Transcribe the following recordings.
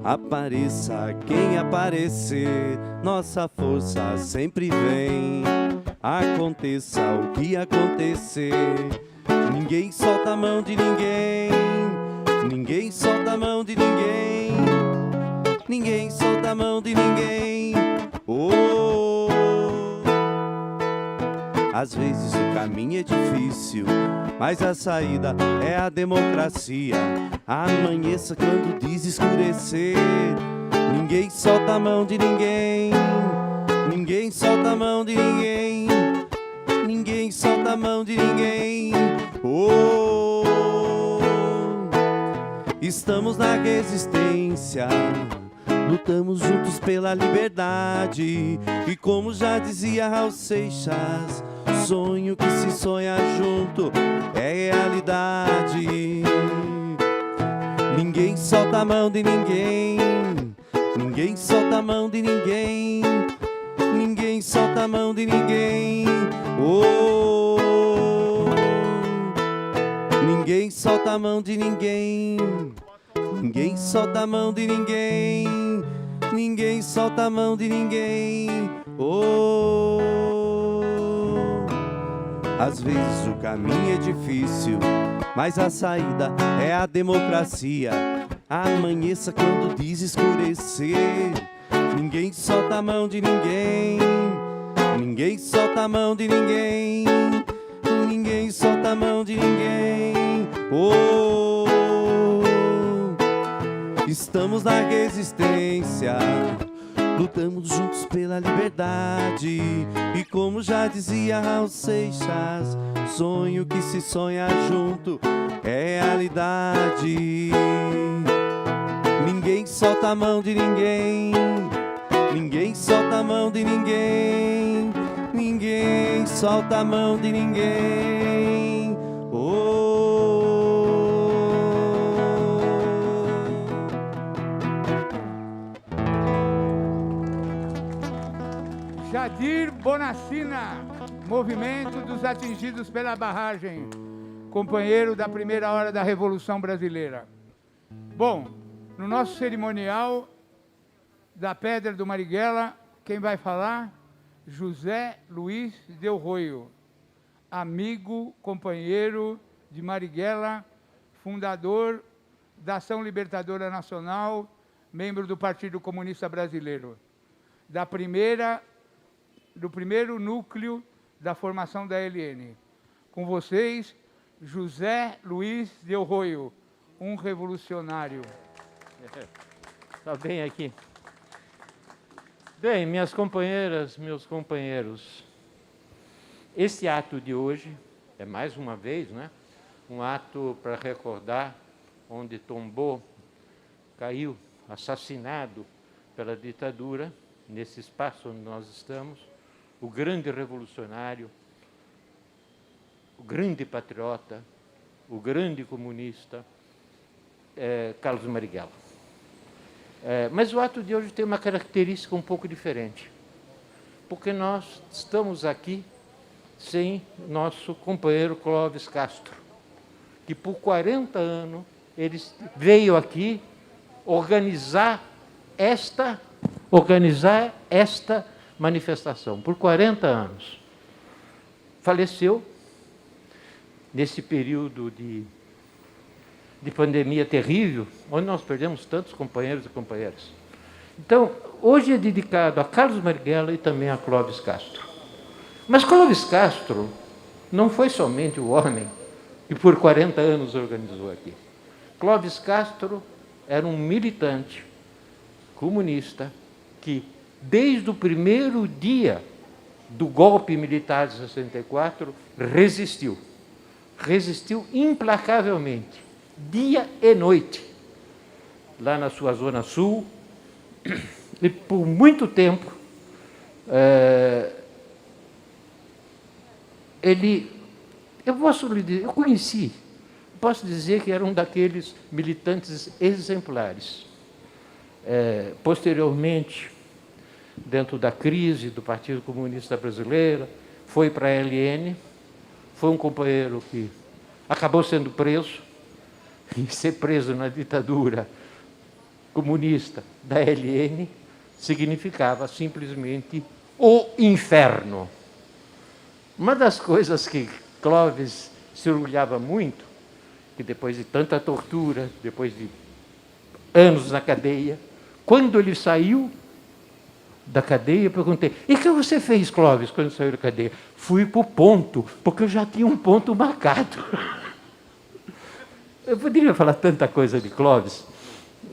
Apareça quem aparecer, nossa força sempre vem. Aconteça o que acontecer, ninguém solta a mão de ninguém. Ninguém solta a mão de ninguém. Ninguém solta a mão de ninguém. Oh, às vezes o caminho é difícil, mas a saída é a democracia. Amanheça quando desescurecer, ninguém solta a mão de ninguém. Ninguém solta a mão de ninguém. Ninguém solta a mão de ninguém. Oh, estamos na resistência, lutamos juntos pela liberdade. E como já dizia Raul Seixas, sonho que se sonha junto é realidade. Ninguém solta a mão de ninguém. Ninguém solta a mão de ninguém. Ninguém solta a mão de ninguém. Oh, ninguém solta a mão de ninguém. Ninguém solta a mão de ninguém. Ninguém solta a mão de ninguém. Oh, às vezes o caminho é difícil, mas a saída é a democracia. Amanheça quando desescurecer, ninguém solta a mão de ninguém. Ninguém solta a mão de ninguém. Ninguém solta a mão de ninguém. Oh, estamos na resistência, lutamos juntos pela liberdade. E como já dizia Raul Seixas, sonho que se sonha junto é realidade. Ninguém solta a mão de ninguém. Ninguém solta a mão de ninguém. Ninguém solta a mão de ninguém. Oh, Jadir Bonacina, Movimento dos Atingidos pela Barragem, companheiro da primeira hora da Revolução Brasileira. Bom, no nosso cerimonial da Pedra do Marighella, quem vai falar? José Luiz Del Roio, amigo, companheiro de Marighella, fundador da Ação Libertadora Nacional, membro do Partido Comunista Brasileiro, do primeiro núcleo da formação da ELN. Com vocês, José Luiz Del Roio, um revolucionário. Está bem aqui. Bem, minhas companheiras, meus companheiros, esse ato de hoje é, mais uma vez, né, um ato para recordar onde tombou, caiu, assassinado pela ditadura, nesse espaço onde nós estamos, o grande revolucionário, o grande patriota, o grande comunista, Carlos Marighella. Mas o ato de hoje tem uma característica um pouco diferente, porque nós estamos aqui sem nosso companheiro Clóvis Castro, que por 40 anos ele veio aqui organizar esta manifestação. Por 40 anos. Faleceu nesse período de pandemia terrível, onde nós perdemos tantos companheiros e companheiras. Então, hoje é dedicado a Carlos Marighella e também a Clóvis Castro. Mas Clóvis Castro não foi somente o homem que por 40 anos organizou aqui. Clóvis Castro era um militante comunista que, desde o primeiro dia do golpe militar de 64, resistiu implacavelmente, dia e noite, lá na sua zona sul, e por muito tempo posso dizer que era um daqueles militantes exemplares. Posteriormente, dentro da crise do Partido Comunista Brasileiro, foi para a ELN, foi um companheiro que acabou sendo preso, e ser preso na ditadura comunista da LN significava simplesmente o inferno. Uma das coisas que Clóvis se orgulhava muito, que depois de tanta tortura, depois de anos na cadeia, quando ele saiu da cadeia, eu perguntei: e o que você fez, Clóvis, quando saiu da cadeia? Fui para o ponto, porque eu já tinha um ponto marcado. Eu poderia falar tanta coisa de Clóvis,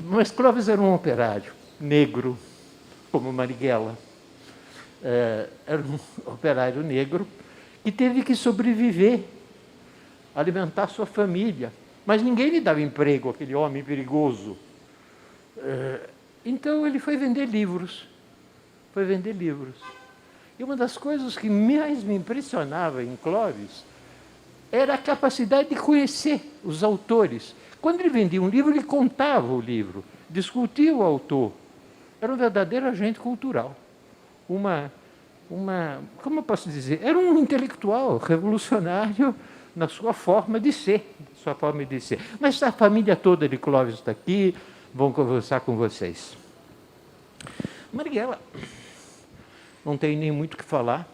mas Clóvis era um operário negro, como Marighella. Era um operário negro que teve que sobreviver, alimentar sua família. Mas ninguém lhe dava emprego, aquele homem perigoso. Então ele foi vender livros. E uma das coisas que mais me impressionava em Clóvis era a capacidade de conhecer os autores. Quando ele vendia um livro, ele contava o livro, discutia o autor. Era um verdadeiro agente cultural. Como eu posso dizer? Era um intelectual revolucionário na sua forma de ser. Mas a família toda de Clóvis está aqui, vão conversar com vocês. Marighella, não tem nem muito o que falar.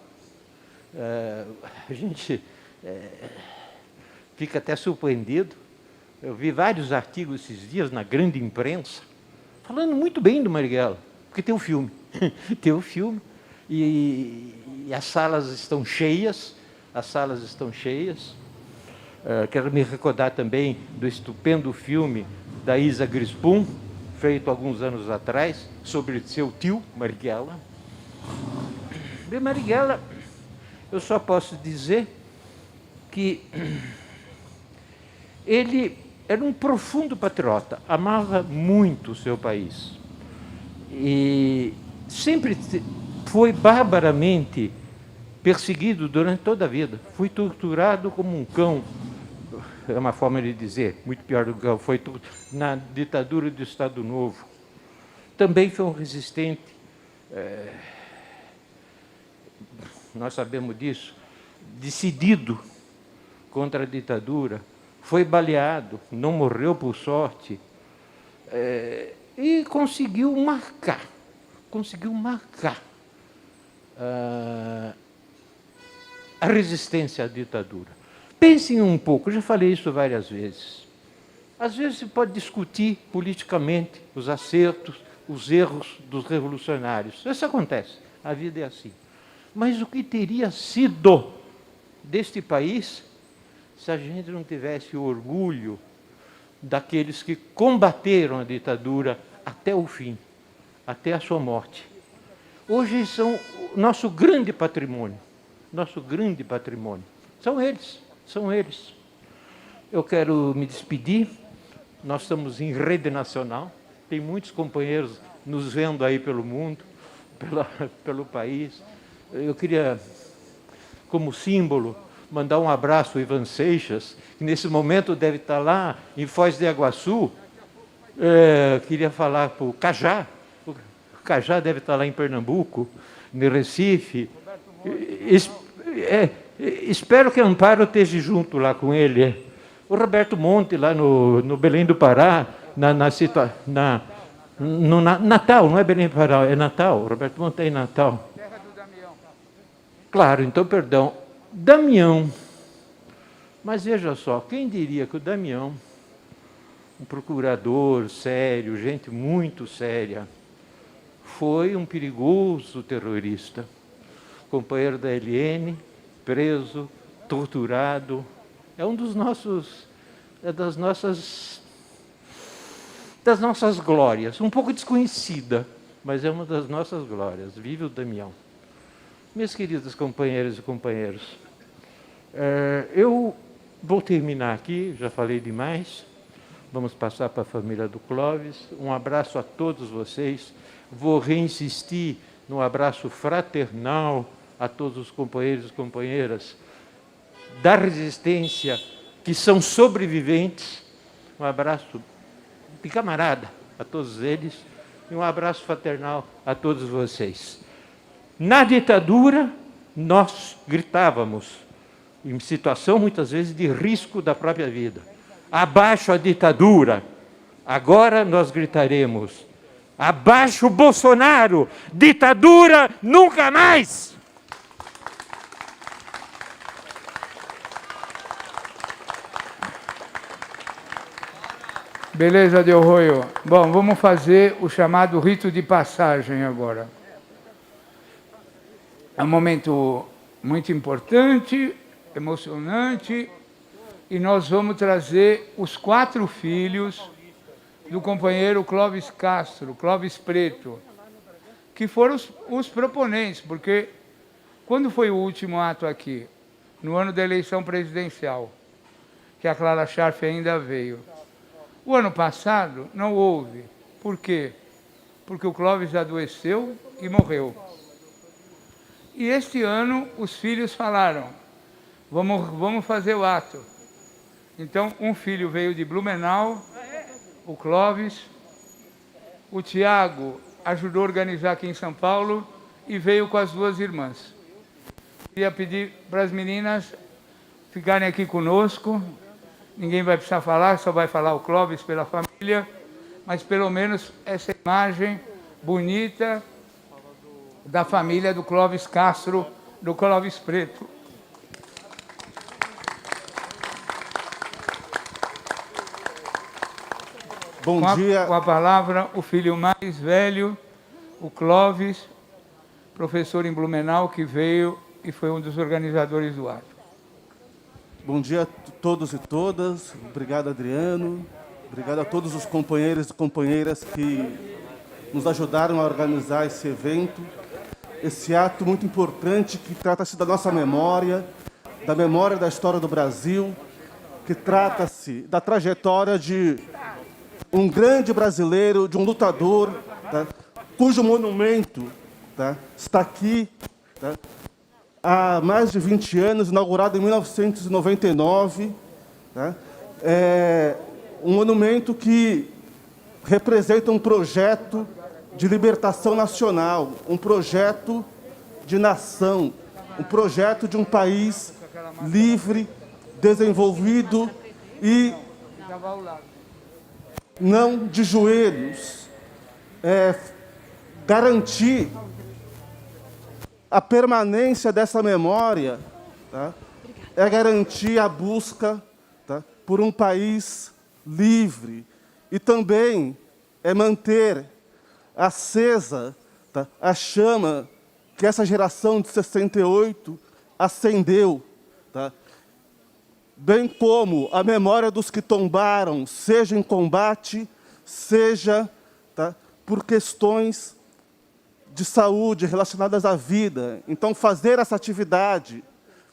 A gente fica até surpreendido. Eu vi vários artigos esses dias na grande imprensa, falando muito bem do Marighella, porque tem um filme. Tem um filme e as salas estão cheias. Quero me recordar também do estupendo filme da Isa Grispum, feito alguns anos atrás, sobre seu tio, Marighella. De Marighella, eu só posso dizer que ele era um profundo patriota, amava muito o seu país. E sempre foi barbaramente perseguido durante toda a vida. Foi torturado como um cão. É uma forma de dizer, muito pior do que cão. Foi na ditadura do Estado Novo. Também foi um resistente. Nós sabemos disso. Decidido contra a ditadura. Foi baleado, não morreu por sorte. E conseguiu marcar a resistência à ditadura. Pensem um pouco, já falei isso várias vezes. Às vezes se pode discutir politicamente os acertos, os erros dos revolucionários. Isso acontece, a vida é assim. Mas o que teria sido deste país se a gente não tivesse o orgulho daqueles que combateram a ditadura até o fim, até a sua morte? Hoje são o nosso grande patrimônio. São eles. Eu quero me despedir. Nós estamos em rede nacional. Tem muitos companheiros nos vendo aí pelo mundo, pelo país. Eu queria, como símbolo, mandar um abraço ao Ivan Seixas, que nesse momento deve estar lá em Foz do Iguaçu. Queria falar para o Cajá. O Cajá deve estar lá em Pernambuco, no Recife. Espero que Amparo esteja junto lá com ele. O Roberto Monte, lá no Belém do Pará, no Natal, não é Belém do Pará, é Natal. O Roberto Monte está em Natal. Terra do Damião. Claro, então, perdão. Damião. Mas veja só, quem diria que o Damião, um procurador sério, gente muito séria, foi um perigoso terrorista, companheiro da LN, preso, torturado. É um dos nossos, das nossas glórias, um pouco desconhecida, mas é uma das nossas glórias. Vive o Damião. Meus queridos companheiros e companheiros, eu vou terminar aqui, já falei demais. Vamos passar para a família do Clóvis. Um abraço a todos vocês. Vou reinsistir no abraço fraternal a todos os companheiros e companheiras da resistência que são sobreviventes. Um abraço de camarada a todos eles e um abraço fraternal a todos vocês. Na ditadura, nós gritávamos, em situação muitas vezes de risco da própria vida: abaixo a ditadura, Agora nós gritaremos: abaixo Bolsonaro! Ditadura nunca mais! Beleza, Del Roio. Bom, vamos fazer o chamado rito de passagem agora. É um momento muito importante, emocionante, e nós vamos trazer os 4 filhos do companheiro Clóvis Castro, Clóvis Preto, que foram os proponentes, porque quando foi o último ato aqui? No ano da eleição presidencial, que a Clara Scharf ainda veio. O ano passado não houve. Por quê? Porque o Clóvis adoeceu e morreu. E este ano os filhos falaram, vamos fazer o ato. Então um filho veio de Blumenau, o Clóvis, o Tiago ajudou a organizar aqui em São Paulo e veio com as 2 irmãs. Queria pedir para as meninas ficarem aqui conosco. Ninguém vai precisar falar, só vai falar o Clóvis pela família, mas pelo menos essa imagem bonita da família do Clóvis Castro, do Clóvis Preto. Bom dia. Com a palavra, o filho mais velho, o Clóvis, professor em Blumenau, que veio e foi um dos organizadores do ato. Bom dia a todos e todas. Obrigado, Adriano. Obrigado a todos os companheiros e companheiras que nos ajudaram a organizar esse evento. Esse ato muito importante que trata-se da nossa memória, da memória da história do Brasil, que trata-se da trajetória de um grande brasileiro, de um lutador, tá, cujo monumento, tá, está aqui, tá, há mais de 20 anos, inaugurado em 1999. Tá, é um monumento que representa um projeto de libertação nacional, um projeto de nação, um projeto de um país livre, desenvolvido e não de joelhos. Garantir a permanência dessa memória, tá, é garantir a busca, tá, por um país livre e também é manter acesa, tá, a chama que essa geração de 68 acendeu, tá, bem como a memória dos que tombaram, seja em combate, seja, tá, por questões de saúde relacionadas à vida. Então, fazer essa atividade,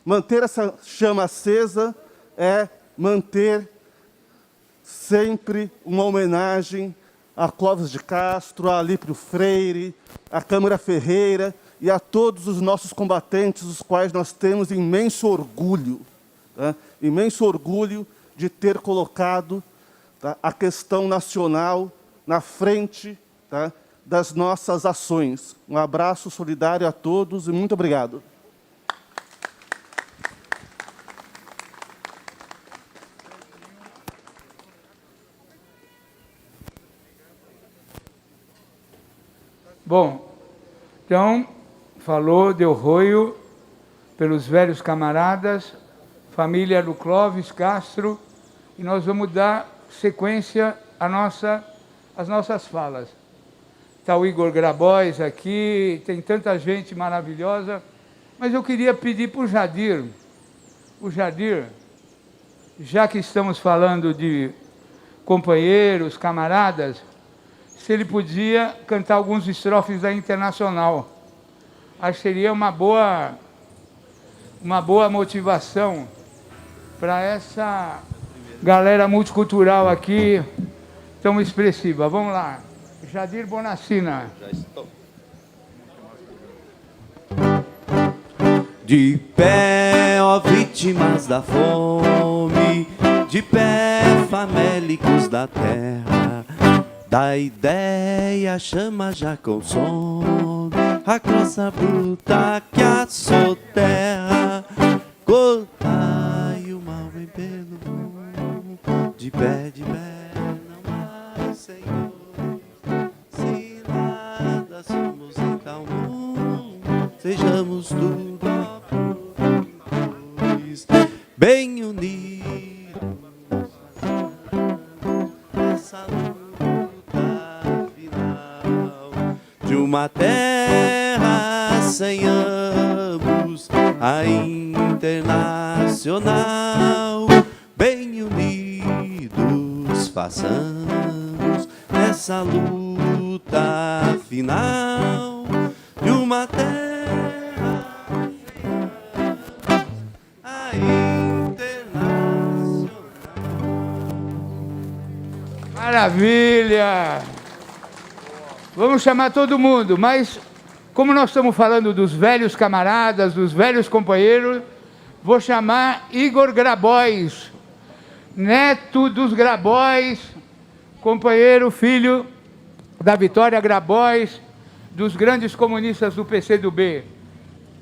manter essa chama acesa, é manter sempre uma homenagem a Clóvis de Castro, a Alípio Freire, a Câmara Ferreira e a todos os nossos combatentes, os quais nós temos imenso orgulho, tá? Imenso orgulho de ter colocado, tá, a questão nacional na frente, tá, das nossas ações. Um abraço solidário a todos e muito obrigado. Bom, então, falou Del Roio pelos velhos camaradas, família do Clóvis Castro, e nós vamos dar sequência às nossas falas. Está o Igor Grabois aqui, tem tanta gente maravilhosa, mas eu queria pedir para o Jadir, já que estamos falando de companheiros, camaradas, se ele podia cantar alguns estrofes da Internacional. Acho que seria uma boa motivação para essa galera multicultural aqui, tão expressiva. Vamos lá. Jadir Bonacina. Já estou. De pé, ó vítimas da fome, de pé, famélicos da terra, da ideia a chama já consome a crosta bruta que assoterra. Cortai o mal bem pelo, de pé, não mais uma terra sem ambos, a Internacional. Bem unidos façamos essa luta final de uma terra sem ambos, a Internacional. Maravilha! Vamos chamar todo mundo, mas como nós estamos falando dos velhos camaradas, dos velhos companheiros, vou chamar Igor Grabois, neto dos Grabois, companheiro, filho da Vitória Grabois, dos grandes comunistas do PCdoB.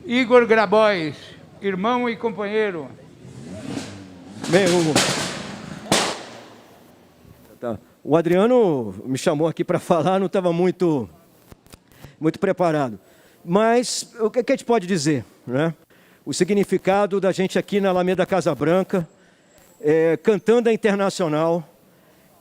Igor Grabois, irmão e companheiro. Bem, o Adriano me chamou aqui para falar, não estava muito preparado. Mas o que a gente pode dizer, né? O significado da gente aqui na Alameda Casa Branca, cantando a Internacional,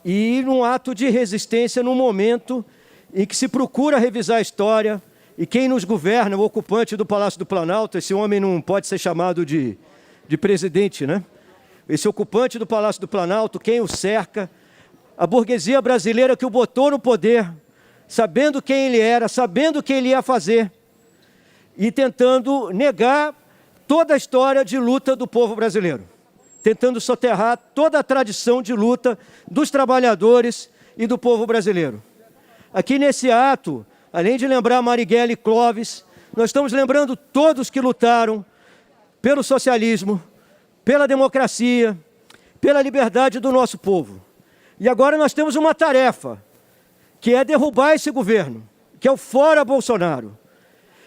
e num ato de resistência num momento em que se procura revisar a história, e quem nos governa, o ocupante do Palácio do Planalto, esse homem não pode ser chamado de presidente, né? Esse ocupante do Palácio do Planalto, quem o cerca, a burguesia brasileira que o botou no poder, sabendo quem ele era, sabendo o que ele ia fazer, e tentando negar toda a história de luta do povo brasileiro, tentando soterrar toda a tradição de luta dos trabalhadores e do povo brasileiro. Aqui nesse ato, além de lembrar Marighella e Clóvis, nós estamos lembrando todos que lutaram pelo socialismo, pela democracia, pela liberdade do nosso povo. E agora nós temos uma tarefa, que é derrubar esse governo, que é o fora Bolsonaro.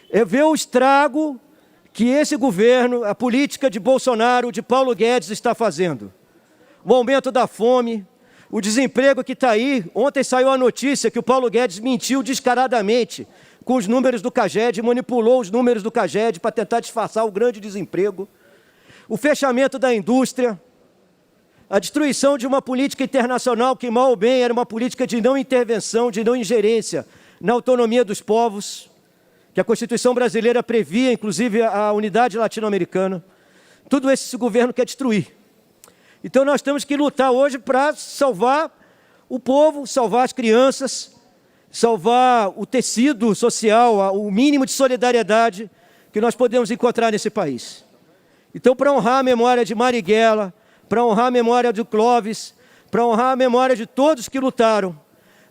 É ver o estrago que esse governo, a política de Bolsonaro, de Paulo Guedes está fazendo. O aumento da fome, o desemprego que está aí. Ontem saiu a notícia que o Paulo Guedes mentiu descaradamente com os números do CAGED, manipulou os números do CAGED para tentar disfarçar o grande desemprego. O fechamento da indústria, a destruição de uma política internacional que, mal ou bem, era uma política de não intervenção, de não ingerência na autonomia dos povos, que a Constituição brasileira previa, inclusive, a unidade latino-americana. Tudo isso esse governo quer destruir. Então nós temos que lutar hoje para salvar o povo, salvar as crianças, salvar o tecido social, o mínimo de solidariedade que nós podemos encontrar nesse país. Então, para honrar a memória de Marighella, para honrar a memória de Clóvis, para honrar a memória de todos que lutaram,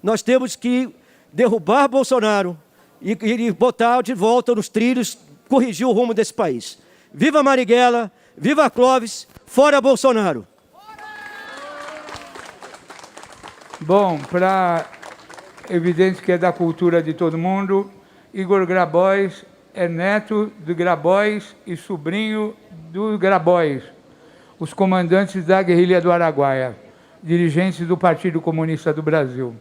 nós temos que derrubar Bolsonaro e botar de volta nos trilhos, corrigir o rumo desse país. Viva Marighella, viva Clóvis, fora Bolsonaro! Bom, evidente que é da cultura de todo mundo, Igor Grabois é neto do Grabois e sobrinho do Grabois, os comandantes da guerrilha do Araguaia, dirigentes do Partido Comunista do Brasil.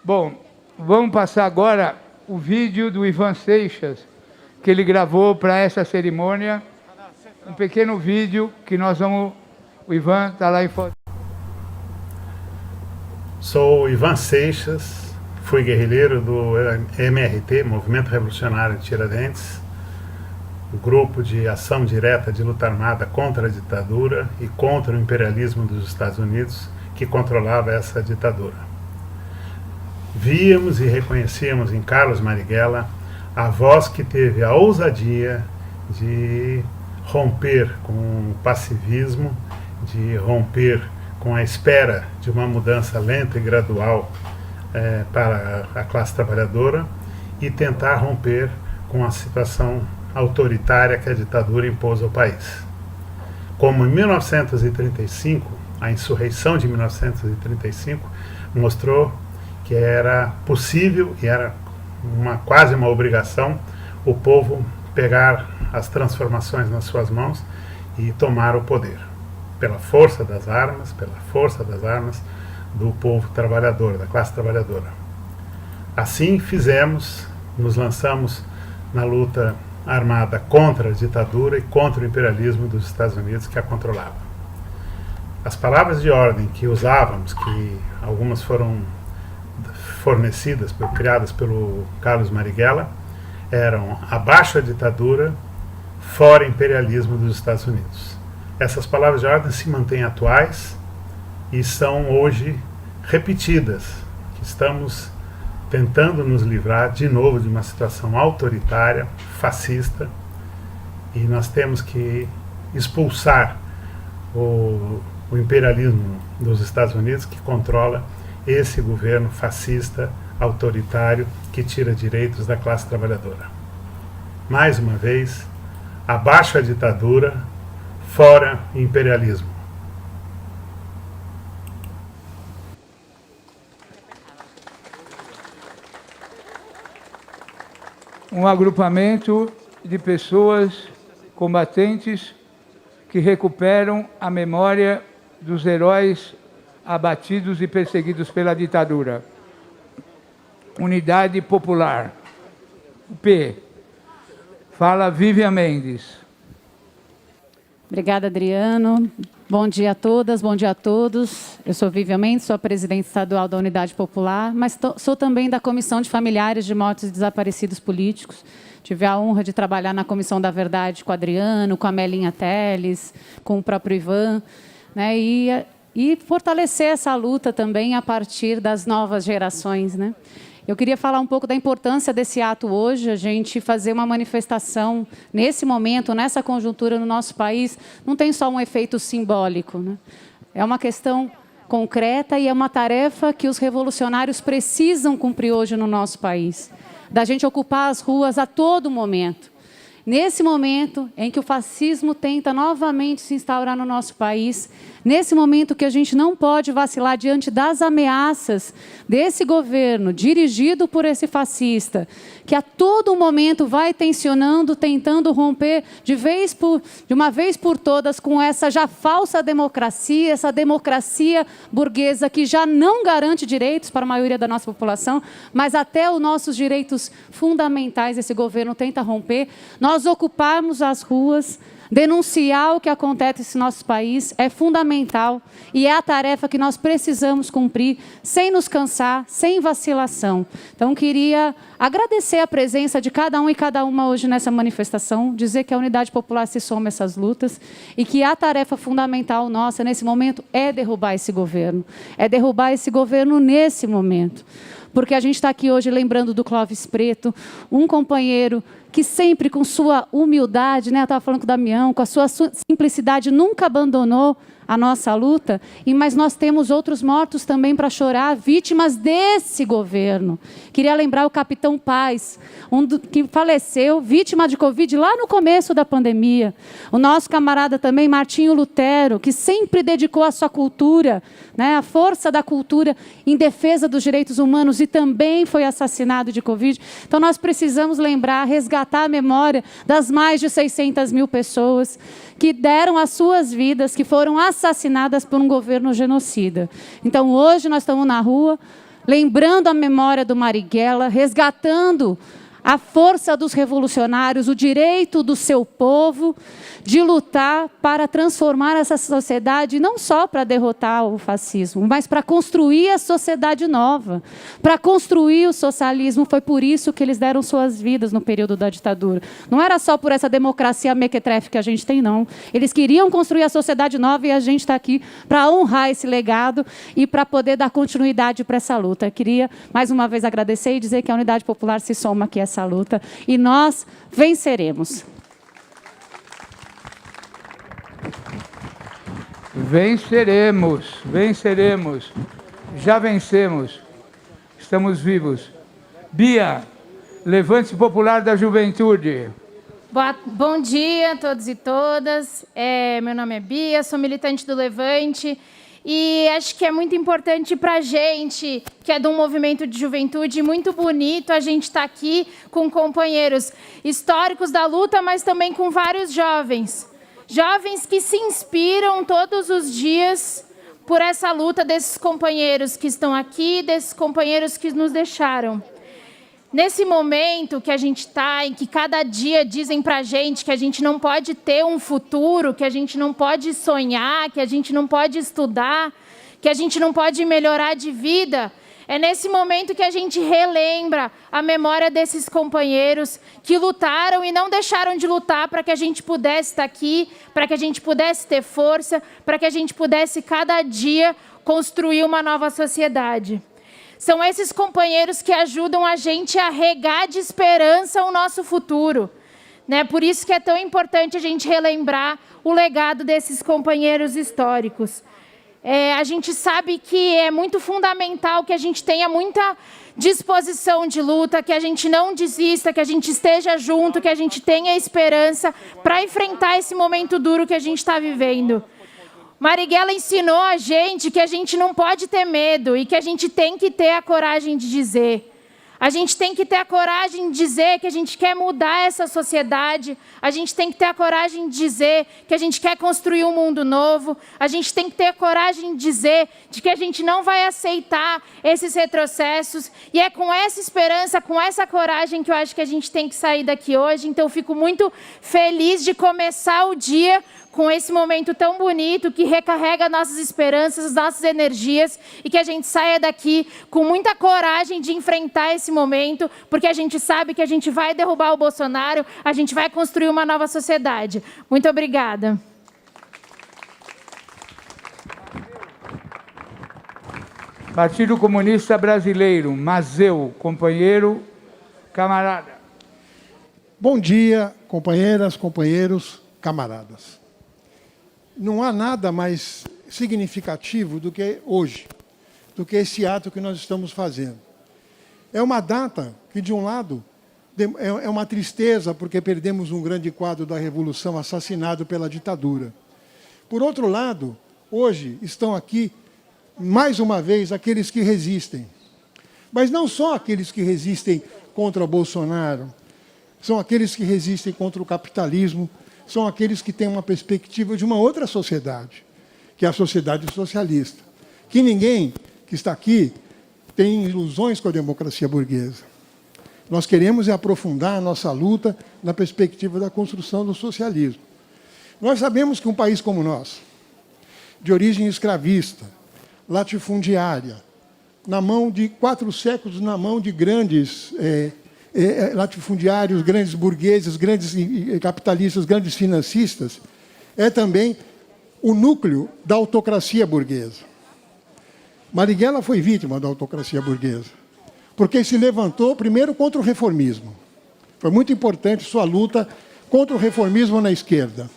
Bom, vamos passar agora o vídeo do Ivan Seixas, que ele gravou para essa cerimônia, um pequeno vídeo que nós vamos... O Ivan está lá em foto. Sou Ivan Seixas, fui guerrilheiro do MRT, Movimento Revolucionário de Tiradentes, o grupo de ação direta de luta armada contra a ditadura e contra o imperialismo dos Estados Unidos, que controlava essa ditadura. Víamos e reconhecíamos em Carlos Marighella a voz que teve a ousadia de romper com o passivismo, de romper com a espera de uma mudança lenta e gradual para a classe trabalhadora e tentar romper com a situação autoritária que a ditadura impôs ao país. Como em 1935, a insurreição de 1935 mostrou que era possível e era quase uma obrigação o povo pegar as transformações nas suas mãos e tomar o poder, pela força das armas do povo trabalhador, da classe trabalhadora. Assim fizemos, nos lançamos na luta armada contra a ditadura e contra o imperialismo dos Estados Unidos que a controlava. As palavras de ordem que usávamos, que algumas foram fornecidas, criadas pelo Carlos Marighella, eram abaixo a ditadura, fora o imperialismo dos Estados Unidos. Essas palavras de ordem se mantêm atuais e são hoje repetidas. Estamos tentando nos livrar de novo de uma situação autoritária, fascista, e nós temos que expulsar o imperialismo dos Estados Unidos, que controla esse governo fascista, autoritário, que tira direitos da classe trabalhadora. Mais uma vez, abaixo a ditadura, fora o imperialismo. Um agrupamento de pessoas combatentes que recuperam a memória dos heróis abatidos e perseguidos pela ditadura. Unidade Popular. P. Fala Vivian Mendes. Obrigada, Adriano. Bom dia a todas, bom dia a todos. Eu sou Vivian Mendes, sou a presidente estadual da Unidade Popular, mas sou também da Comissão de Familiares de Mortos e Desaparecidos Políticos. Tive a honra de trabalhar na Comissão da Verdade com o Adriano, com a Melinha Teles, com o próprio Ivan, né, e fortalecer essa luta também a partir das novas gerações, né? Eu queria falar um pouco da importância desse ato hoje, a gente fazer uma manifestação nesse momento, nessa conjuntura no nosso país, não tem só um efeito simbólico, né? É uma questão concreta e é uma tarefa que os revolucionários precisam cumprir hoje no nosso país, da gente ocupar as ruas a todo momento. Nesse momento em que o fascismo tenta novamente se instaurar no nosso país, nesse momento que a gente não pode vacilar diante das ameaças desse governo, dirigido por esse fascista, que a todo momento vai tensionando, tentando romper de uma vez por todas com essa já falsa democracia, essa democracia burguesa que já não garante direitos para a maioria da nossa população, mas até os nossos direitos fundamentais esse governo tenta romper. Nós ocuparmos as ruas, denunciar o que acontece em nosso país é fundamental e é a tarefa que nós precisamos cumprir sem nos cansar, sem vacilação. Então, queria agradecer a presença de cada um e cada uma hoje nessa manifestação, dizer que a Unidade Popular se soma a essas lutas e que a tarefa fundamental nossa nesse momento é derrubar esse governo. É derrubar esse governo nesse momento. Porque a gente está aqui hoje lembrando do Clóvis Preto, um companheiro que sempre com sua humildade, né, eu estava falando com o Damião, com a sua simplicidade, nunca abandonou a nossa luta, mas nós temos outros mortos também para chorar, vítimas desse governo. Queria lembrar o Capitão Paz, que faleceu, vítima de Covid lá no começo da pandemia. O nosso camarada também, Martinho Lutero, que sempre dedicou a sua cultura, né, a força da cultura em defesa dos direitos humanos e também foi assassinado de Covid. Então nós precisamos lembrar, resgatar a memória das mais de 600 mil pessoas que deram as suas vidas, que foram assassinadas por um governo genocida. Então, hoje nós estamos na rua, lembrando a memória do Marighella, resgatando a força dos revolucionários, o direito do seu povo de lutar para transformar essa sociedade, não só para derrotar o fascismo, mas para construir a sociedade nova, para construir o socialismo. Foi por isso que eles deram suas vidas no período da ditadura. Não era só por essa democracia mequetrefe que a gente tem, não. Eles queriam construir a sociedade nova e a gente está aqui para honrar esse legado e para poder dar continuidade para essa luta. Eu queria, mais uma vez, agradecer e dizer que a Unidade Popular se soma aqui a essa luta e nós venceremos. Venceremos, venceremos. Já vencemos. Estamos vivos. Bia, Levante Popular da Juventude. Bom dia a todos e todas. Meu nome é Bia, sou militante do Levante. E acho que é muito importante para a gente, que é de um movimento de juventude muito bonito, a gente está aqui com companheiros históricos da luta, mas também com vários jovens. Jovens que se inspiram todos os dias por essa luta desses companheiros que estão aqui, desses companheiros que nos deixaram. Nesse momento que a gente está, em que cada dia dizem para a gente que a gente não pode ter um futuro, que a gente não pode sonhar, que a gente não pode estudar, que a gente não pode melhorar de vida, É nesse momento que a gente relembra a memória desses companheiros que lutaram e não deixaram de lutar para que a gente pudesse estar aqui, para que a gente pudesse ter força, para que a gente pudesse, cada dia, construir uma nova sociedade. São esses companheiros que ajudam a gente a regar de esperança o nosso futuro. Né? Por isso que é tão importante a gente relembrar o legado desses companheiros históricos. A gente sabe que é muito fundamental que a gente tenha muita disposição de luta, que a gente não desista, que a gente esteja junto, que a gente tenha esperança para enfrentar esse momento duro que a gente está vivendo. Marighella ensinou a gente que a gente não pode ter medo e que a gente tem que ter a coragem de dizer. A gente tem que ter a coragem de dizer que a gente quer mudar essa sociedade. A gente tem que ter a coragem de dizer que a gente quer construir um mundo novo. A gente tem que ter a coragem de dizer de que a gente não vai aceitar esses retrocessos. E é com essa esperança, com essa coragem que eu acho que a gente tem que sair daqui hoje. Então, eu fico muito feliz de começar o dia com esse momento tão bonito que recarrega nossas esperanças, nossas energias, e que a gente saia daqui com muita coragem de enfrentar esse momento, porque a gente sabe que a gente vai derrubar o Bolsonaro, a gente vai construir uma nova sociedade. Muito obrigada. Partido Comunista Brasileiro, Mazeu, companheiro, camarada. Bom dia, companheiras, companheiros, camaradas. Não há nada mais significativo do que hoje, do que esse ato que nós estamos fazendo. É uma data que, de um lado, é uma tristeza, porque perdemos um grande quadro da Revolução assassinado pela ditadura. Por outro lado, hoje estão aqui, mais uma vez, aqueles que resistem. Mas não só aqueles que resistem contra Bolsonaro, são aqueles que resistem contra o capitalismo, são aqueles que têm uma perspectiva de uma outra sociedade, que é a sociedade socialista. Que ninguém que está aqui tem ilusões com a democracia burguesa. Nós queremos aprofundar a nossa luta na perspectiva da construção do socialismo. Nós sabemos que um país como o nosso, de origem escravista, latifundiária, na mão de 4 séculos, na mão de grandes latifundiários, grandes burgueses, grandes capitalistas, grandes financistas, é também o núcleo da autocracia burguesa. Marighella foi vítima da autocracia burguesa, porque se levantou primeiro contra o reformismo. Foi muito importante sua luta contra o reformismo na esquerda.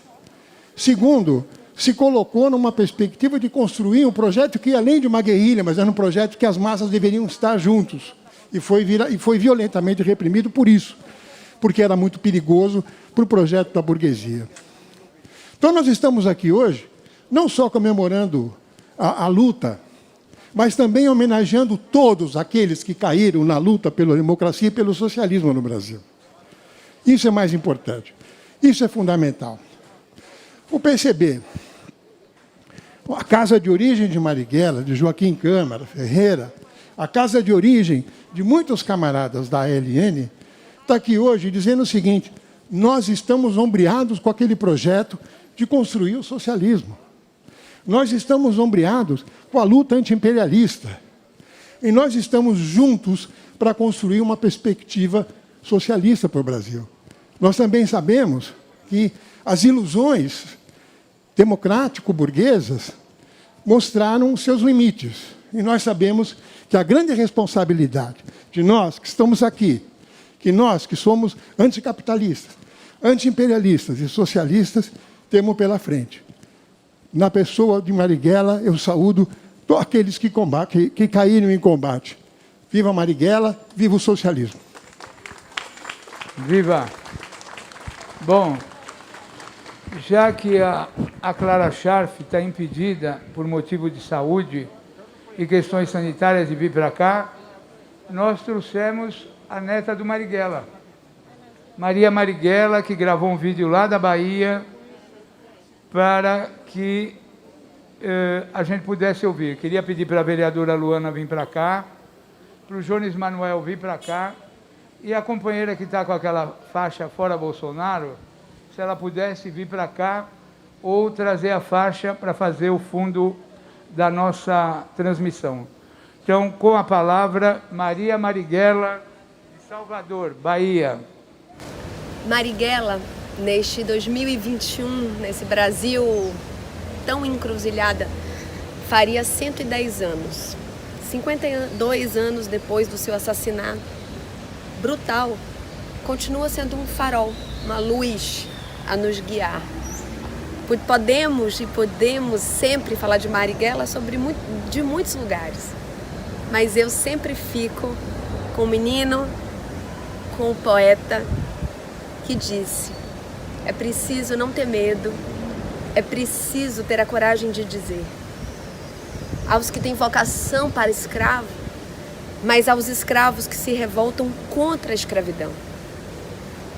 Segundo, se colocou numa perspectiva de construir um projeto que, além de uma guerrilha, mas era um projeto que as massas deveriam estar juntos. E foi violentamente reprimido por isso, porque era muito perigoso para o projeto da burguesia. Então, nós estamos aqui hoje, não só comemorando a luta, mas também homenageando todos aqueles que caíram na luta pela democracia e pelo socialismo no Brasil. Isso é mais importante. Isso é fundamental. O PCB, a casa de origem de Marighella, de Joaquim Câmara Ferreira, a casa de origem de muitos camaradas da ALN, está aqui hoje dizendo o seguinte: nós estamos ombreados com aquele projeto de construir o socialismo. Nós estamos ombreados com a luta anti-imperialista. E nós estamos juntos para construir uma perspectiva socialista para o Brasil. Nós também sabemos que as ilusões democrático-burguesas mostraram os seus limites. E nós sabemos que a grande responsabilidade de nós que estamos aqui, que nós que somos anticapitalistas, anti-imperialistas e socialistas, temos pela frente. Na pessoa de Marighella, eu saúdo todos aqueles que caíram em combate. Viva Marighella, viva o socialismo. Viva! Bom, já que a Clara Scharf está impedida por motivo de saúde e questões sanitárias de vir para cá, nós trouxemos a neta do Marighella, Maria Marighella, que gravou um vídeo lá da Bahia para que a gente pudesse ouvir. Queria pedir para a vereadora Luana vir para cá, para o Jones Manuel vir para cá, e a companheira que está com aquela faixa Fora Bolsonaro, se ela pudesse vir para cá ou trazer a faixa para fazer o fundo da nossa transmissão. Então, com a palavra, Maria Marighella, de Salvador, Bahia. Marighella, neste 2021, nesse Brasil tão encruzilhada, faria 110 anos. 52 anos depois do seu assassinato brutal, continua sendo um farol, uma luz a nos guiar. Podemos sempre falar de Marighella de muitos lugares, mas eu sempre fico com o menino, com o poeta que disse: é preciso não ter medo, é preciso ter a coragem de dizer. Aos que têm vocação para escravo, mas aos escravos que se revoltam contra a escravidão.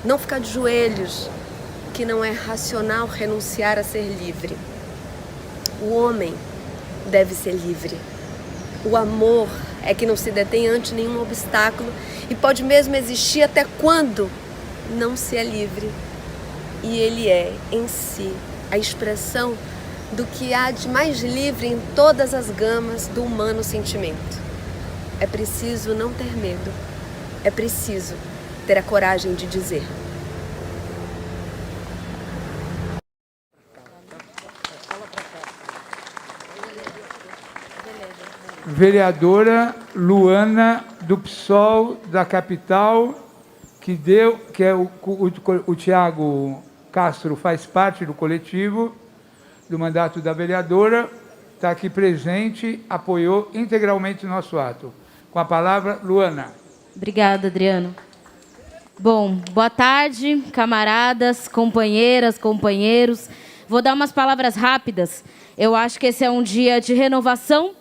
Não ficar de joelhos, que não é racional renunciar a ser livre. O homem deve ser livre. O amor é que não se detém ante nenhum obstáculo e pode mesmo existir até quando não se é livre. E ele é, em si, a expressão do que há de mais livre em todas as gamas do humano sentimento. É preciso não ter medo. É preciso ter a coragem de dizer. Vereadora Luana, do PSOL da capital, que é o Tiago Castro faz parte do coletivo do mandato da vereadora, está aqui presente, apoiou integralmente o nosso ato. Com a palavra, Luana. Obrigada, Adriano. Bom, boa tarde, camaradas, companheiras, companheiros. Vou dar umas palavras rápidas. Eu acho que esse é um dia de renovação,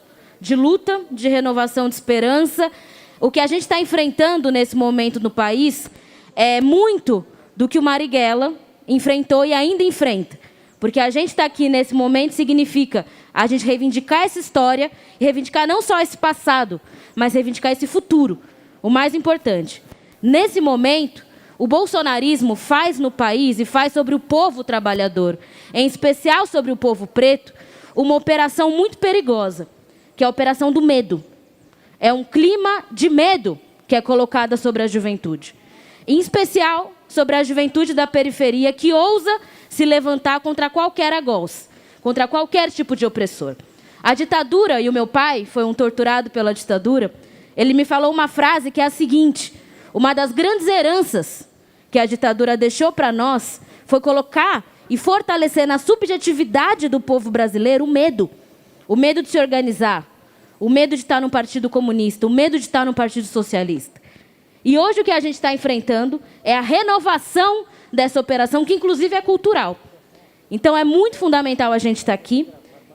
de luta, de renovação de esperança. O que a gente está enfrentando nesse momento no país é muito do que o Marighella enfrentou e ainda enfrenta. Porque a gente está aqui nesse momento significa a gente reivindicar essa história e reivindicar não só esse passado, mas reivindicar esse futuro. O mais importante. Nesse momento, o bolsonarismo faz no país e faz sobre o povo trabalhador, em especial sobre o povo preto, uma operação muito perigosa, que é a operação do medo. É um clima de medo que é colocado sobre a juventude. Em especial sobre a juventude da periferia que ousa se levantar contra qualquer algoz, contra qualquer tipo de opressor. A ditadura, e o meu pai foi um torturado pela ditadura, ele me falou uma frase que é a seguinte: uma das grandes heranças que a ditadura deixou para nós foi colocar e fortalecer na subjetividade do povo brasileiro o medo. O medo de se organizar, o medo de estar no Partido Comunista, o medo de estar no Partido Socialista. E hoje o que a gente está enfrentando é a renovação dessa operação, que inclusive é cultural. Então é muito fundamental a gente estar aqui.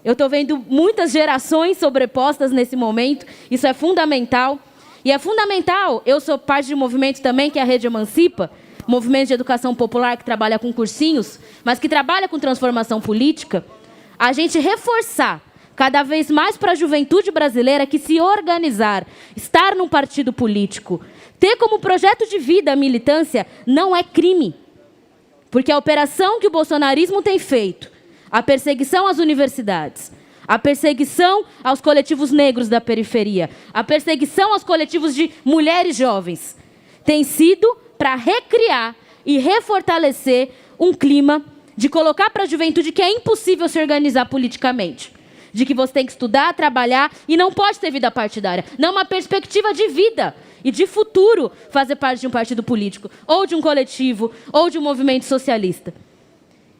Eu estou vendo muitas gerações sobrepostas nesse momento, isso é fundamental. E é fundamental, eu sou parte de um movimento também, que é a Rede Emancipa, movimento de educação popular que trabalha com cursinhos, mas que trabalha com transformação política, a gente reforçar cada vez mais para a juventude brasileira que se organizar, estar num partido político, ter como projeto de vida a militância não é crime. Porque a operação que o bolsonarismo tem feito, a perseguição às universidades, a perseguição aos coletivos negros da periferia, a perseguição aos coletivos de mulheres jovens, tem sido para recriar e refortalecer um clima de colocar para a juventude que é impossível se organizar politicamente. De que você tem que estudar, trabalhar e não pode ter vida partidária. Não, uma perspectiva de vida e de futuro fazer parte de um partido político, ou de um coletivo, ou de um movimento socialista.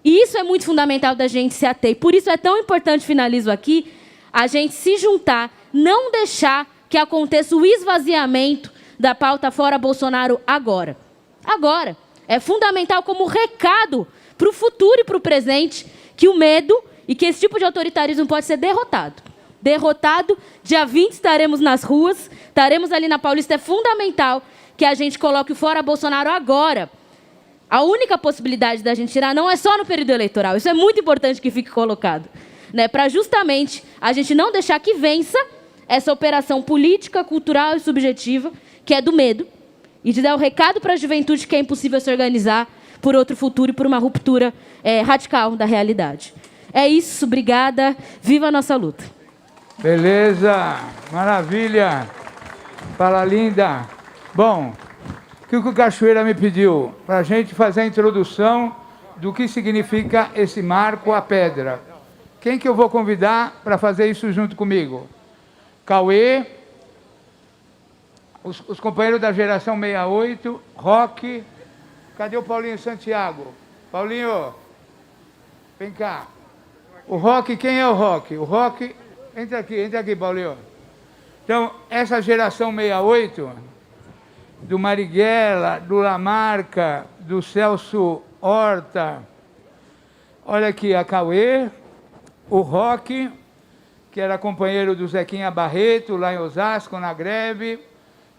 E isso é muito fundamental da gente se ater. Por isso é tão importante, finalizo aqui, a gente se juntar, não deixar que aconteça o esvaziamento da pauta fora Bolsonaro agora. Agora. É fundamental como recado para o futuro e para o presente que o medo e que esse tipo de autoritarismo pode ser derrotado. Derrotado, dia 20 estaremos nas ruas, estaremos ali na Paulista. É fundamental que a gente coloque o fora Bolsonaro agora. A única possibilidade da gente tirar não é só no período eleitoral. Isso é muito importante que fique colocado, né? Para justamente a gente não deixar que vença essa operação política, cultural e subjetiva, que é do medo, e de dar o recado para a juventude que é impossível se organizar por outro futuro e por uma ruptura radical da realidade. É isso, obrigada. Viva a nossa luta. Beleza, maravilha. Fala, linda. Bom, o que o Cachoeira me pediu? Para a gente fazer a introdução do que significa esse marco, a pedra. Quem que eu vou convidar para fazer isso junto comigo? Cauê, os companheiros da geração 68, Roque. Cadê o Paulinho Santiago? Paulinho, vem cá. O Roque, quem é o Roque? O Roque, entra aqui, Paulinho. Então, essa geração 68, do Marighella, do Lamarca, do Celso Horta, olha aqui, a Cauê, o Roque, que era companheiro do Zequinha Barreto, lá em Osasco, na greve,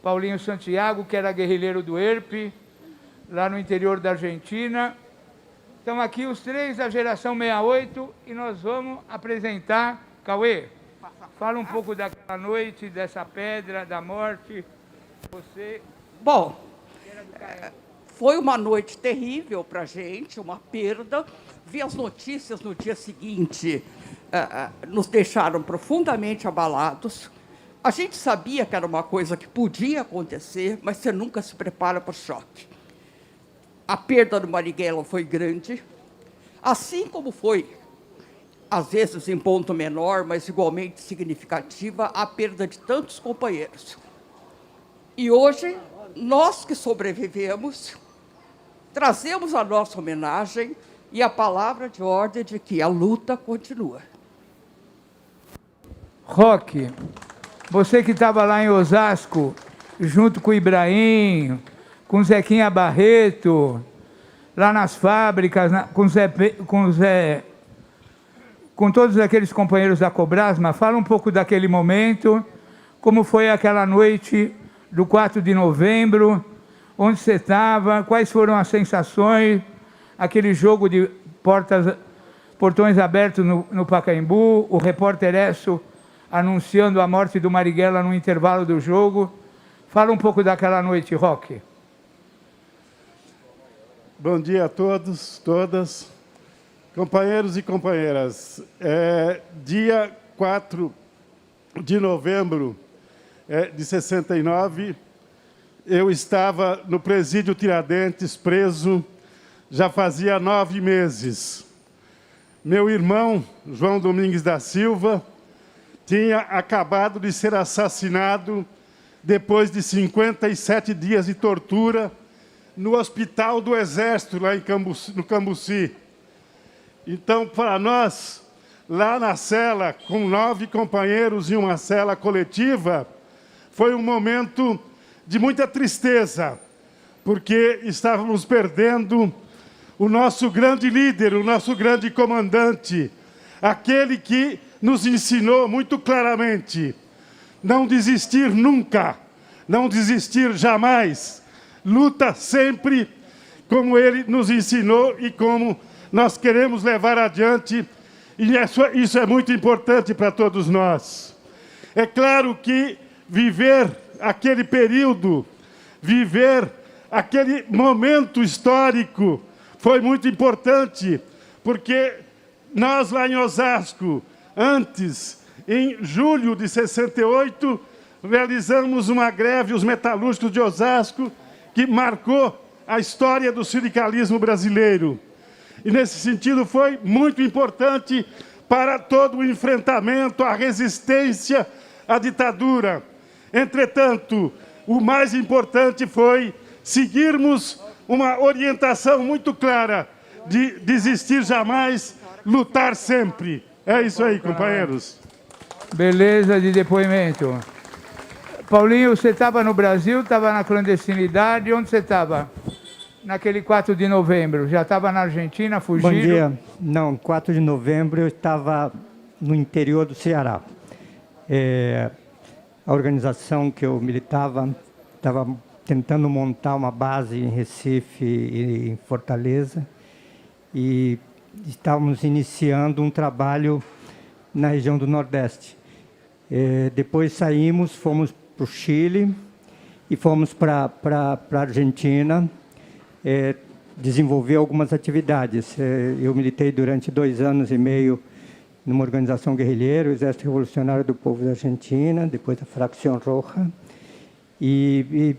Paulinho Santiago, que era guerrilheiro do ERP, lá no interior da Argentina. Estão aqui os três da geração 68 e nós vamos apresentar. Cauê, fala um pouco daquela noite, dessa pedra, da morte. Você... Bom, foi uma noite terrível para a gente, uma perda. Vi as notícias no dia seguinte, nos deixaram profundamente abalados. A gente sabia que era uma coisa que podia acontecer, mas você nunca se prepara para o choque. A perda do Marighella foi grande, assim como foi, às vezes em ponto menor, mas igualmente significativa, a perda de tantos companheiros. E hoje, nós que sobrevivemos, trazemos a nossa homenagem e a palavra de ordem de que a luta continua. Roque, você que estava lá em Osasco, junto com o Ibrahim, com o Zequinha Barreto, lá nas fábricas, com todos aqueles companheiros da Cobrasma, fala um pouco daquele momento, como foi aquela noite do 4 de novembro, onde você estava, quais foram as sensações, aquele jogo de portões abertos no Pacaembu, o repórter Esso anunciando a morte do Marighella no intervalo do jogo. Fala um pouco daquela noite, Roque. Bom dia a todos, todas, companheiros e companheiras. Dia 4 de novembro de 69, eu estava no presídio Tiradentes, preso, já fazia 9 meses. Meu irmão, João Domingues da Silva, tinha acabado de ser assassinado depois de 57 dias de tortura no Hospital do Exército, lá no Cambuci. Então, para nós, lá na cela, com 9 companheiros em uma cela coletiva, foi um momento de muita tristeza, porque estávamos perdendo o nosso grande líder, o nosso grande comandante, aquele que nos ensinou muito claramente: não desistir nunca, não desistir jamais, luta sempre, como ele nos ensinou e como nós queremos levar adiante, e isso é muito importante para todos nós. É claro que viver aquele período, viver aquele momento histórico foi muito importante, porque nós lá em Osasco, antes, em julho de 68, realizamos uma greve, os metalúrgicos de Osasco, que marcou a história do sindicalismo brasileiro. E, nesse sentido, foi muito importante para todo o enfrentamento, a resistência à ditadura. Entretanto, o mais importante foi seguirmos uma orientação muito clara de desistir jamais, lutar sempre. É isso aí, companheiros. Beleza de depoimento. Paulinho, você estava no Brasil, estava na clandestinidade, onde você estava? Naquele 4 de novembro, já estava na Argentina, fugindo? Bom dia. Não, 4 de novembro eu estava no interior do Ceará. A organização que eu militava estava tentando montar uma base em Recife e em Fortaleza, e estávamos iniciando um trabalho na região do Nordeste. Depois saímos, fomos para o Chile e fomos para a Argentina desenvolver algumas atividades. Eu militei durante 2 anos e meio numa organização guerrilheira, o Exército Revolucionário do Povo da Argentina, depois a Fracción Roja. E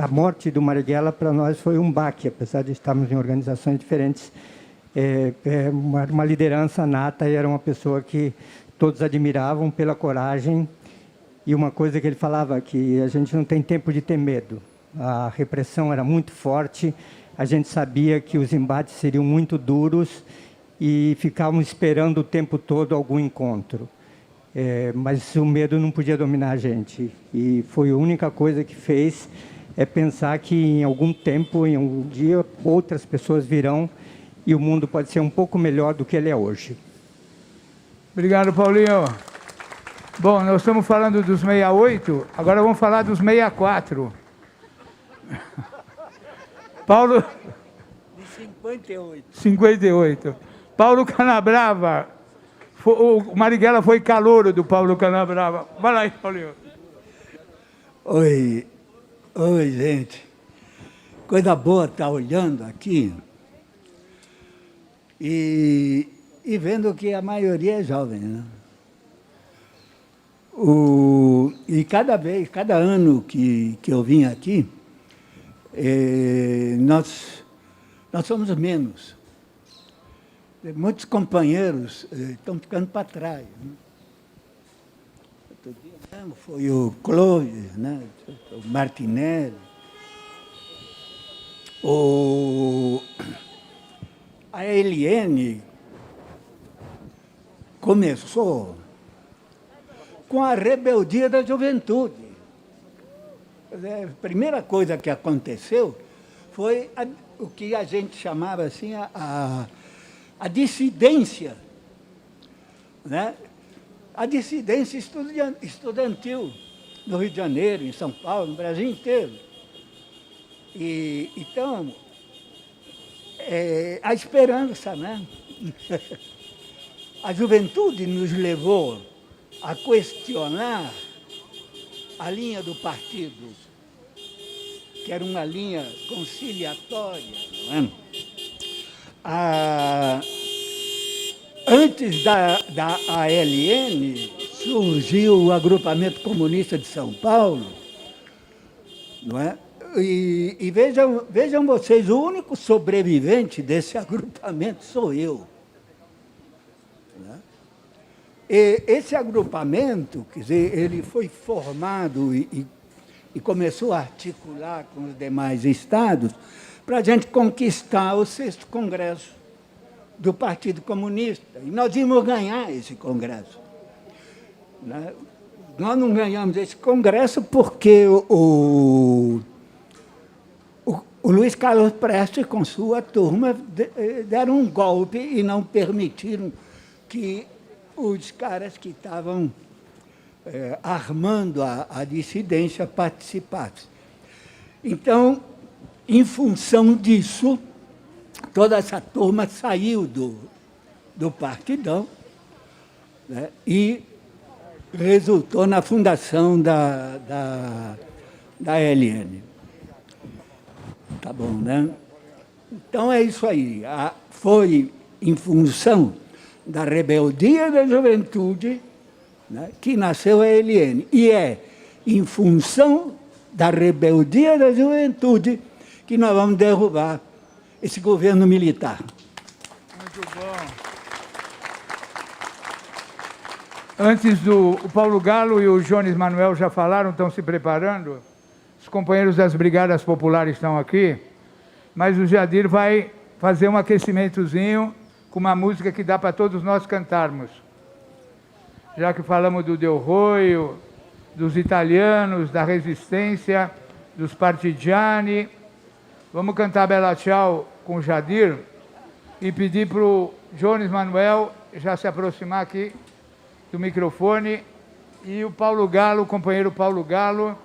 a morte do Marighella para nós foi um baque, apesar de estarmos em organizações diferentes. Uma liderança nata, e era uma pessoa que todos admiravam pela coragem. E uma coisa que ele falava, que a gente não tem tempo de ter medo. A repressão era muito forte, a gente sabia que os embates seriam muito duros e ficávamos esperando o tempo todo algum encontro. Mas o medo não podia dominar a gente. E foi a única coisa que fez pensar que em algum tempo, em algum dia, outras pessoas virão e o mundo pode ser um pouco melhor do que ele é hoje. Obrigado, Paulinho. Bom, nós estamos falando dos 68, agora vamos falar dos 64. Paulo... De 58. 58. Paulo Canabrava. O Marighella foi calouro do Paulo Canabrava. Vai lá aí, Paulinho. Oi, gente. Coisa boa estar olhando aqui e vendo que a maioria é jovem, né? E cada ano que eu vim aqui, nós somos menos. Muitos companheiros estão ficando para trás. Né? Outro dia mesmo foi o Clóvis, né? O Martinelli, a Eliane começou com a rebeldia da juventude. A primeira coisa que aconteceu foi o que a gente chamava assim a dissidência, né? A dissidência estudantil no Rio de Janeiro, em São Paulo, no Brasil inteiro. Então, a esperança, né? A juventude nos levou a questionar a linha do partido, que era uma linha conciliatória, não é? Antes da ALN, surgiu o Agrupamento Comunista de São Paulo, não é? E vejam vocês, o único sobrevivente desse agrupamento sou eu. E esse agrupamento, quer dizer, ele foi formado e começou a articular com os demais estados para a gente conquistar o 6º Congresso do Partido Comunista. E nós íamos ganhar esse Congresso. Né? Nós não ganhamos esse Congresso porque o Luiz Carlos Prestes, com sua turma, deram um golpe e não permitiram que os caras que estavam armando a dissidência participassem. Então, em função disso, toda essa turma saiu do Partidão, né, e resultou na fundação da LN. Tá bom, né? Então, é isso aí. Foi em função da rebeldia da juventude, né, que nasceu a LN. E é em função da rebeldia da juventude que nós vamos derrubar esse governo militar. Muito bom. Antes o Paulo Galo e o Jones Manuel já falaram, estão se preparando. Os companheiros das Brigadas Populares estão aqui, mas o Jadir vai fazer um aquecimentozinho com uma música que dá para todos nós cantarmos. Já que falamos do Del Roio, dos italianos, da resistência, dos partigiani, vamos cantar Bella Ciao com o Jadir e pedir para o Jones Manuel já se aproximar aqui do microfone e o Paulo Galo, o companheiro Paulo Galo,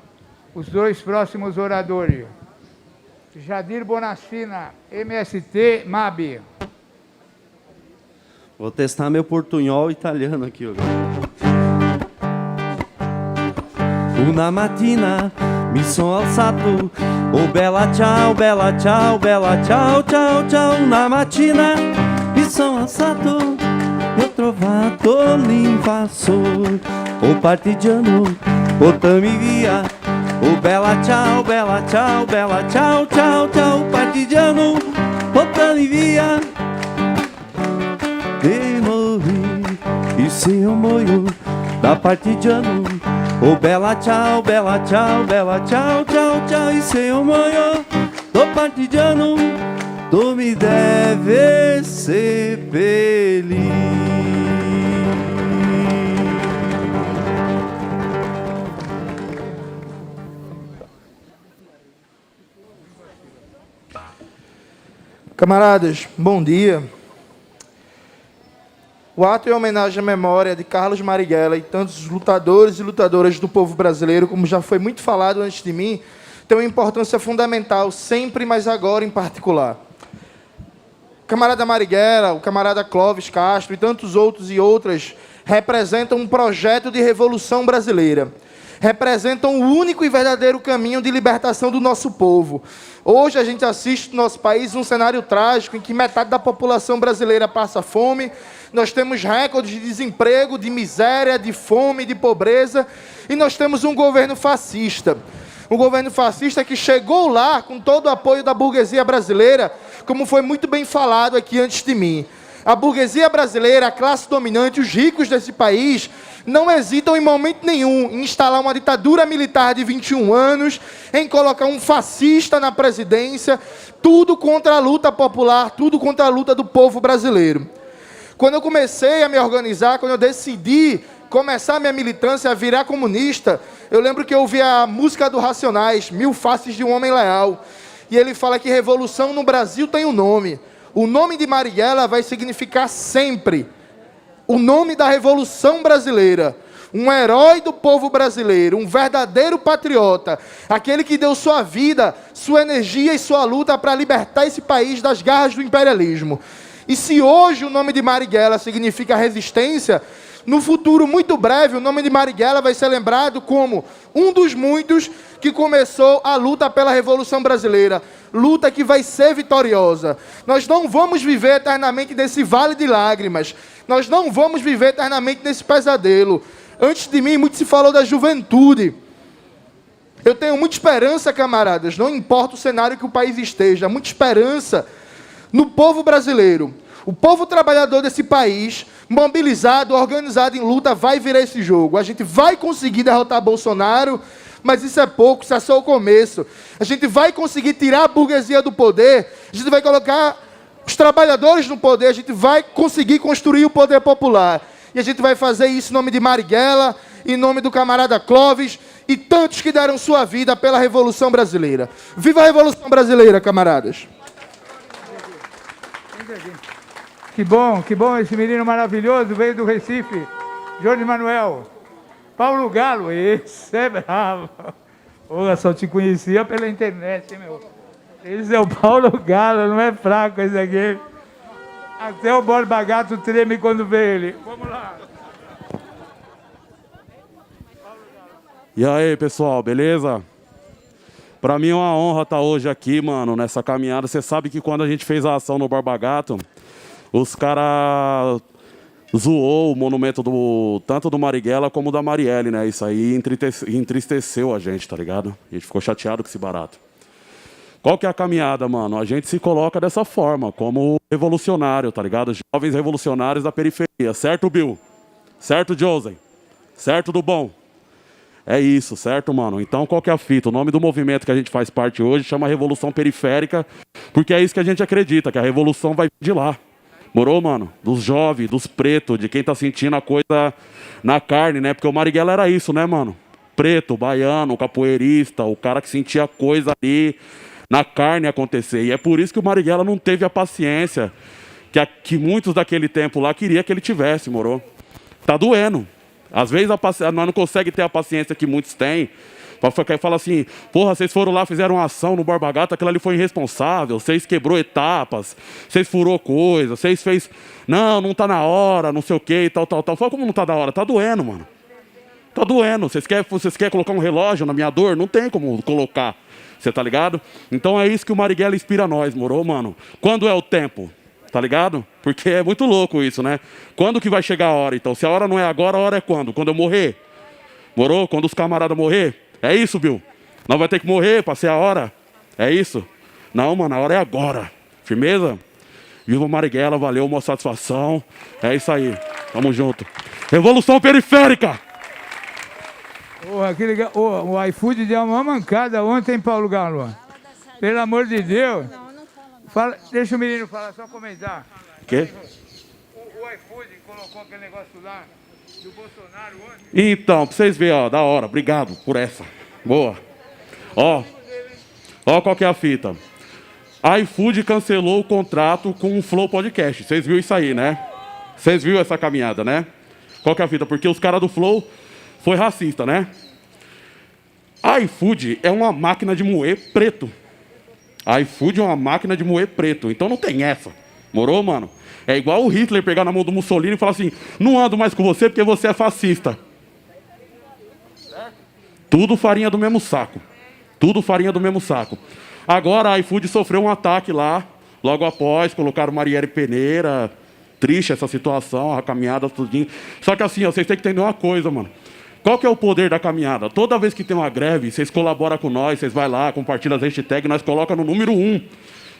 os dois próximos oradores. Jadir Bonacina, MST, MAB. Vou testar meu portunhol italiano aqui agora. Una mattina mi sono alzato, oh bella ciao, bella ciao, bella ciao, ciao, ciao. Una mattina mi sono alzato, eu trovato l'invasor, o partigiano, o tamivia, o bella ciao, bella ciao, bella ciao, ciao, ciao, o partigiano, o tamivia. E morri, e se eu morro da partigiano, o bella ciao, bella ciao, bella ciao, ciao, ciao, e se eu morro do partigiano, tu me deve seppellir. Camaradas, bom dia. O ato em homenagem à memória de Carlos Marighella e tantos lutadores e lutadoras do povo brasileiro, como já foi muito falado antes de mim, tem uma importância fundamental, sempre, mas agora em particular. O camarada Marighella, o camarada Clóvis Castro e tantos outros e outras representam um projeto de revolução brasileira. Representam o único e verdadeiro caminho de libertação do nosso povo. Hoje a gente assiste no nosso país um cenário trágico em que metade da população brasileira passa fome, nós temos recordes de desemprego, de miséria, de fome, de pobreza, e nós temos um governo fascista. Um governo fascista que chegou lá com todo o apoio da burguesia brasileira, como foi muito bem falado aqui antes de mim. A burguesia brasileira, a classe dominante, os ricos desse país, não hesitam em momento nenhum em instalar uma ditadura militar de 21 anos, em colocar um fascista na presidência, tudo contra a luta popular, tudo contra a luta do povo brasileiro. Quando eu comecei a me organizar, quando eu decidi começar a minha militância, a virar comunista, eu lembro que eu ouvi a música do Racionais, Mil Faces de um Homem Leal, e ele fala que revolução no Brasil tem um nome. O nome de Marighella vai significar sempre o nome da Revolução Brasileira. Um herói do povo brasileiro, um verdadeiro patriota, aquele que deu sua vida, sua energia e sua luta para libertar esse país das garras do imperialismo. E se hoje o nome de Marighella significa resistência, no futuro muito breve o nome de Marighella vai ser lembrado como um dos muitos que começou a luta pela Revolução Brasileira. Luta que vai ser vitoriosa. Nós não vamos viver eternamente nesse vale de lágrimas. Nós não vamos viver eternamente nesse pesadelo. Antes de mim, muito se falou da juventude. Eu tenho muita esperança, camaradas, não importa o cenário que o país esteja, muita esperança no povo brasileiro. O povo trabalhador desse país, mobilizado, organizado em luta, vai virar esse jogo. A gente vai conseguir derrotar Bolsonaro, mas isso é pouco, isso é só o começo. A gente vai conseguir tirar a burguesia do poder, a gente vai colocar os trabalhadores no poder, a gente vai conseguir construir o poder popular. E a gente vai fazer isso em nome de Marighella, em nome do camarada Clóvis e tantos que deram sua vida pela Revolução Brasileira. Viva a Revolução Brasileira, camaradas! Que bom, esse menino maravilhoso veio do Recife, Jorge Manuel. Paulo Galo, esse é bravo. Porra, só te conhecia pela internet, hein, meu? Esse é o Paulo Galo, não é fraco esse aqui. Até o Borba Gato treme quando vê ele. Vamos lá. E aí, pessoal, beleza? Pra mim é uma honra estar hoje aqui, mano, nessa caminhada. Você sabe que quando a gente fez a ação no Borba Gato, os caras zoou o monumento tanto do Marighella como da Marielle, né? Isso aí entristeceu a gente, tá ligado? A gente ficou chateado com esse barato. Qual que é a caminhada, mano? A gente se coloca dessa forma, como revolucionário, tá ligado? Jovens revolucionários da periferia. Certo, Bill? Certo, Josen? Certo, do bom? É isso, certo, mano? Então, qual que é a fita? O nome do movimento que a gente faz parte hoje chama Revolução Periférica, porque é isso que a gente acredita, que a revolução vai vir de lá. Morou, mano? Dos jovens, dos pretos, de quem tá sentindo a coisa na carne, né? Porque o Marighella era isso, né, mano? Preto, baiano, capoeirista, o cara que sentia a coisa ali na carne acontecer. E é por isso que o Marighella não teve a paciência que muitos daquele tempo lá queria que ele tivesse, morou? Tá doendo. Às vezes nós não conseguimos ter a paciência que muitos têm. Para falar assim, porra, vocês foram lá, fizeram uma ação no Borba Gato, aquilo ali foi irresponsável, vocês quebrou etapas, vocês furou coisa, vocês fez... Não tá na hora, não sei o que, tal. Fala como não tá na hora, tá doendo, mano. Tá doendo. Vocês querem colocar um relógio na minha dor? Não tem como colocar. Você tá ligado? Então é isso que o Marighella inspira nós, morou, mano? Quando é o tempo? tá ligado? Porque é muito louco isso, né? Quando que vai chegar a hora, então? Se a hora não é agora, a hora é quando? Quando eu morrer? Morou? Quando os camaradas morrer? É isso, Bill? Nós vamos ter que morrer para ser a hora? É isso? Não, mano, a hora é agora. Firmeza? Viva Marighella, valeu, uma satisfação. É isso aí, tamo junto. Revolução periférica! O iFood deu uma mancada ontem, Paulo Galo. Pelo amor de Deus. Fala, deixa o menino falar, só comentar. Quê? O iFood colocou aquele negócio lá do Bolsonaro ontem. Então, pra vocês verem, ó, da hora. Obrigado por essa. Boa. Ó qual que é a fita. A iFood cancelou o contrato com o Flow Podcast. Vocês viram isso aí, né? Vocês viram essa caminhada, né? Qual que é a fita? Porque os caras do Flow foi racista, né? A iFood é uma máquina de moer preto. A iFood é uma máquina de moer preto. Então não tem essa. Morou, mano? É igual o Hitler pegar na mão do Mussolini e falar assim: não ando mais com você porque você é fascista. Tudo farinha do mesmo saco. Tudo farinha do mesmo saco. Agora a iFood sofreu um ataque lá, logo após, colocaram Marielle Peneira. Triste essa situação, a caminhada, tudinho. Só que assim, ó, vocês têm que entender uma coisa, mano. Qual que é o poder da caminhada? Toda vez que tem uma greve, vocês colaboram com nós, vocês vão lá, compartilham as hashtags, nós colocamos no número 1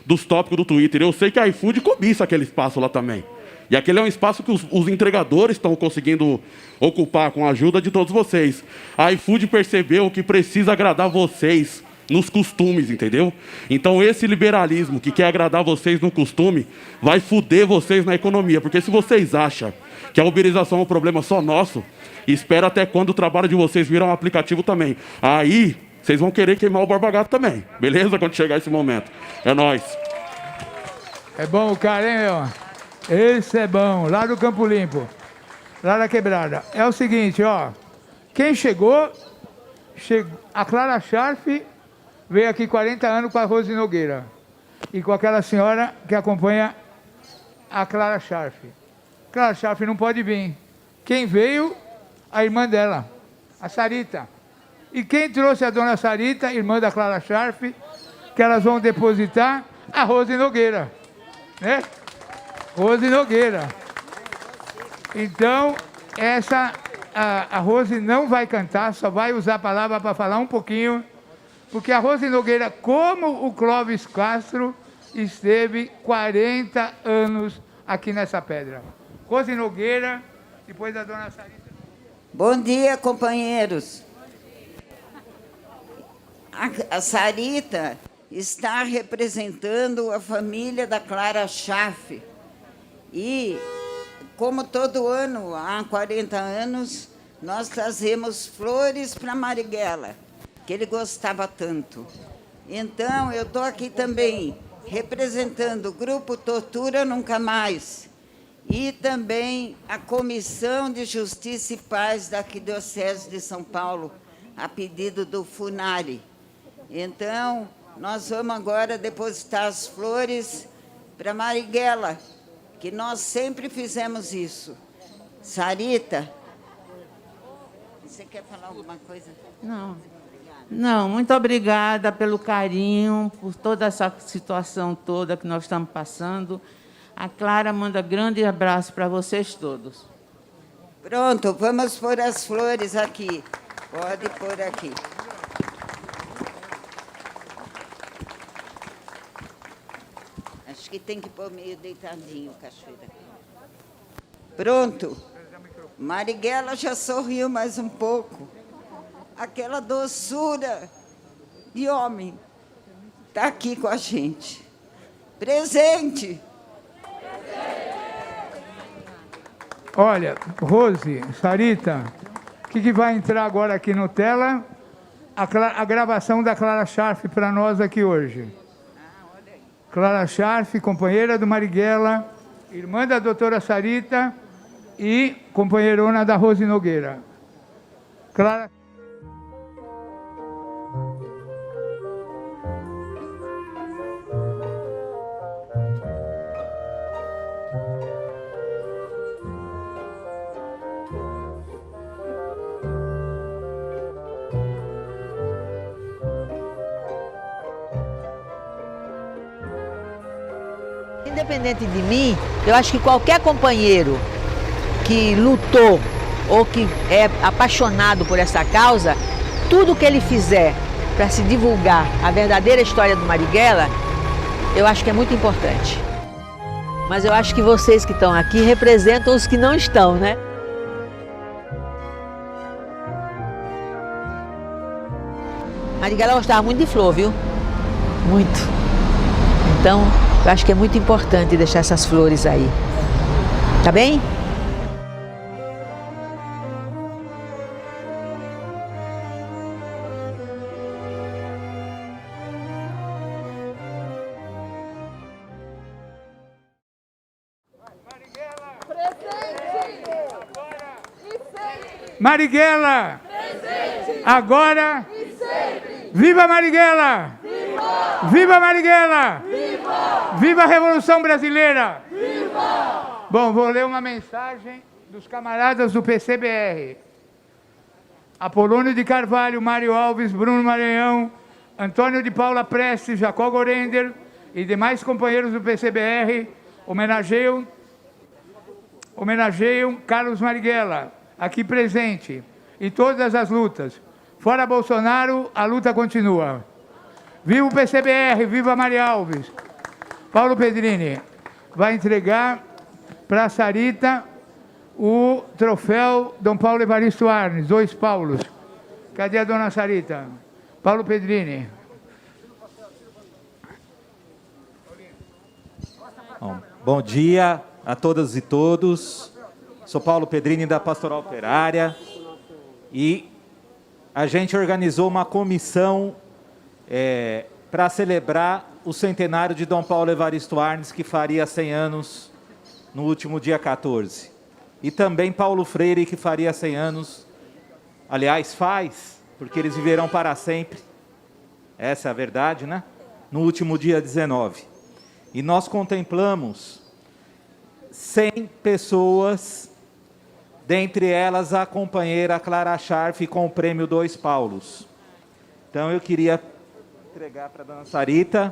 dos tópicos do Twitter. Eu sei que a iFood cobiça aquele espaço lá também. E aquele é um espaço que os entregadores estão conseguindo ocupar com a ajuda de todos vocês. A iFood percebeu que precisa agradar vocês nos costumes, entendeu? Então esse liberalismo que quer agradar vocês no costume vai foder vocês na economia. Porque se vocês acham que a uberização é um problema só nosso, espera até quando o trabalho de vocês virar um aplicativo também. Aí vocês vão querer queimar o Borba Gato também. Beleza? Quando chegar esse momento. É nóis. É bom o cara, hein, meu? Esse é bom. Lá do Campo Limpo. Lá da Quebrada. É o seguinte, ó. Quem chegou... A Clara Scharf veio aqui 40 anos com a Rose Nogueira. E com aquela senhora que acompanha a Clara Scharf. Clara Scharf não pode vir. Quem veio? A irmã dela, a Sarita. E quem trouxe a dona Sarita, irmã da Clara Scharf, que elas vão depositar? A Rose Nogueira. Né? Rose Nogueira. Então, a Rose não vai cantar, só vai usar a palavra para falar um pouquinho, porque a Rose Nogueira, como o Clóvis Castro, esteve 40 anos aqui nessa pedra. Rose Nogueira, depois da dona Sarita. Bom dia, companheiros. A Sarita está representando a família da Clara Scharf. E, como todo ano, há 40 anos, nós trazemos flores para Marighella, que ele gostava tanto. Então, eu estou aqui também representando o Grupo Tortura Nunca Mais e também a Comissão de Justiça e Paz da Arquidiocese de São Paulo, a pedido do FUNARI. Então, nós vamos agora depositar as flores para Marighella, que nós sempre fizemos isso. Sarita, você quer falar alguma coisa? Não. Não, muito obrigada pelo carinho, por toda essa situação toda que nós estamos passando. A Clara manda grande abraço para vocês todos. Pronto, vamos pôr as flores aqui. Pode pôr aqui. Acho que tem que pôr meio deitadinho, Cachoeira. Pronto. Marighella já sorriu mais um pouco. Aquela doçura de homem está aqui com a gente. Presente. Olha, Rose, Sarita, o que vai entrar agora aqui no tela? A gravação da Clara Scharf para nós aqui hoje. Clara Scharf, companheira do Marighella, irmã da doutora Sarita e companheirona da Rose Nogueira. Clara... independente de mim, eu acho que qualquer companheiro que lutou ou que é apaixonado por essa causa, tudo que ele fizer para se divulgar a verdadeira história do Marighella, eu acho que é muito importante. Mas eu acho que vocês que estão aqui representam os que não estão, né? Marighella gostava muito de flor, viu? Muito. Então, eu acho que é muito importante deixar essas flores aí. Tá bem? Marighella! Presente! Agora! E sempre! Viva Marighella! Viva! Viva Marighella! Viva! Viva a Revolução Brasileira! Viva! Bom, vou ler uma mensagem dos camaradas do PCBR. Apolônio de Carvalho, Mário Alves, Bruno Maranhão, Antônio de Paula Prestes, Jacó Gorender e demais companheiros do PCBR homenageiam Carlos Marighella, aqui presente, em todas as lutas. Fora Bolsonaro, a luta continua. Viva o PCBR, viva Maria Alves. Paulo Pedrini vai entregar para a Sarita o troféu Dom Paulo Evaristo Arnes, 2 Paulos. Cadê a dona Sarita? Paulo Pedrini. Bom dia a todas e todos. Sou Paulo Pedrini, da Pastoral Operária, e a gente organizou uma comissão para celebrar o centenário de Dom Paulo Evaristo Arnes, que faria 100 anos no último dia 14. E também Paulo Freire, que faria 100 anos, aliás, faz, porque eles viverão para sempre, essa é a verdade, né? No último dia 19. E nós contemplamos 100 pessoas, dentre elas a companheira Clara Scharf com o prêmio 2 Paulos. Então eu queria entregar para a dona Sarita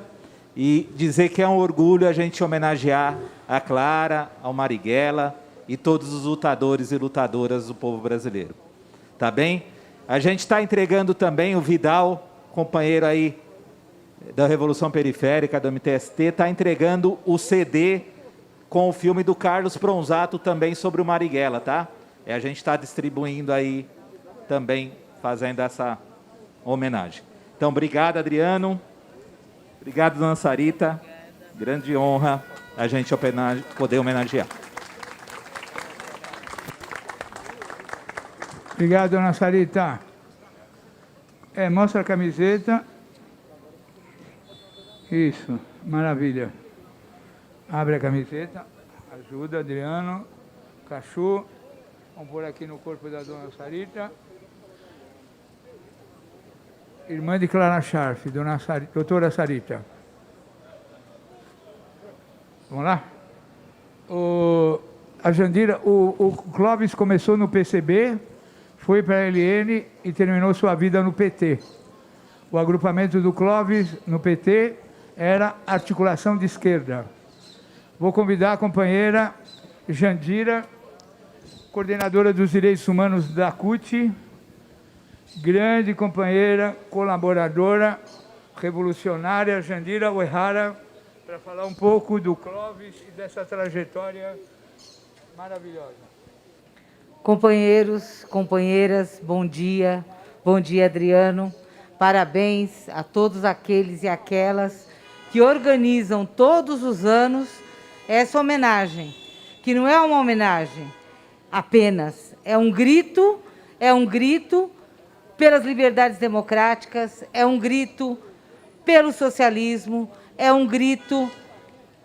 e dizer que é um orgulho a gente homenagear a Clara, ao Marighella e todos os lutadores e lutadoras do povo brasileiro. Tá bem? A gente está entregando também o Vidal, companheiro aí da Revolução Periférica, do MTST, está entregando o CD com o filme do Carlos Pronzato também sobre o Marighella, tá? A gente está distribuindo aí também, fazendo essa homenagem. Então, obrigado, Adriano. Obrigado, dona Sarita. Grande honra a gente poder homenagear. Obrigado, dona Sarita. Mostra a camiseta. Isso, maravilha. Abre a camiseta. Ajuda, Adriano. Cachorro. Vamos pôr aqui no corpo da dona Sarita. Irmã de Clara Scharf, doutora Sarita. Vamos lá? A Jandira, o Clóvis começou no PCB, foi para a LN e terminou sua vida no PT. O agrupamento do Clóvis no PT era articulação de esquerda. Vou convidar a companheira Jandira, coordenadora dos direitos humanos da CUT, grande companheira, colaboradora, revolucionária, Jandira Uehara, para falar um pouco do Clóvis e dessa trajetória maravilhosa. Companheiros, companheiras, bom dia. Bom dia, Adriano. Parabéns a todos aqueles e aquelas que organizam todos os anos essa homenagem, que não é uma homenagem apenas, é um grito pelas liberdades democráticas, é um grito pelo socialismo, é um grito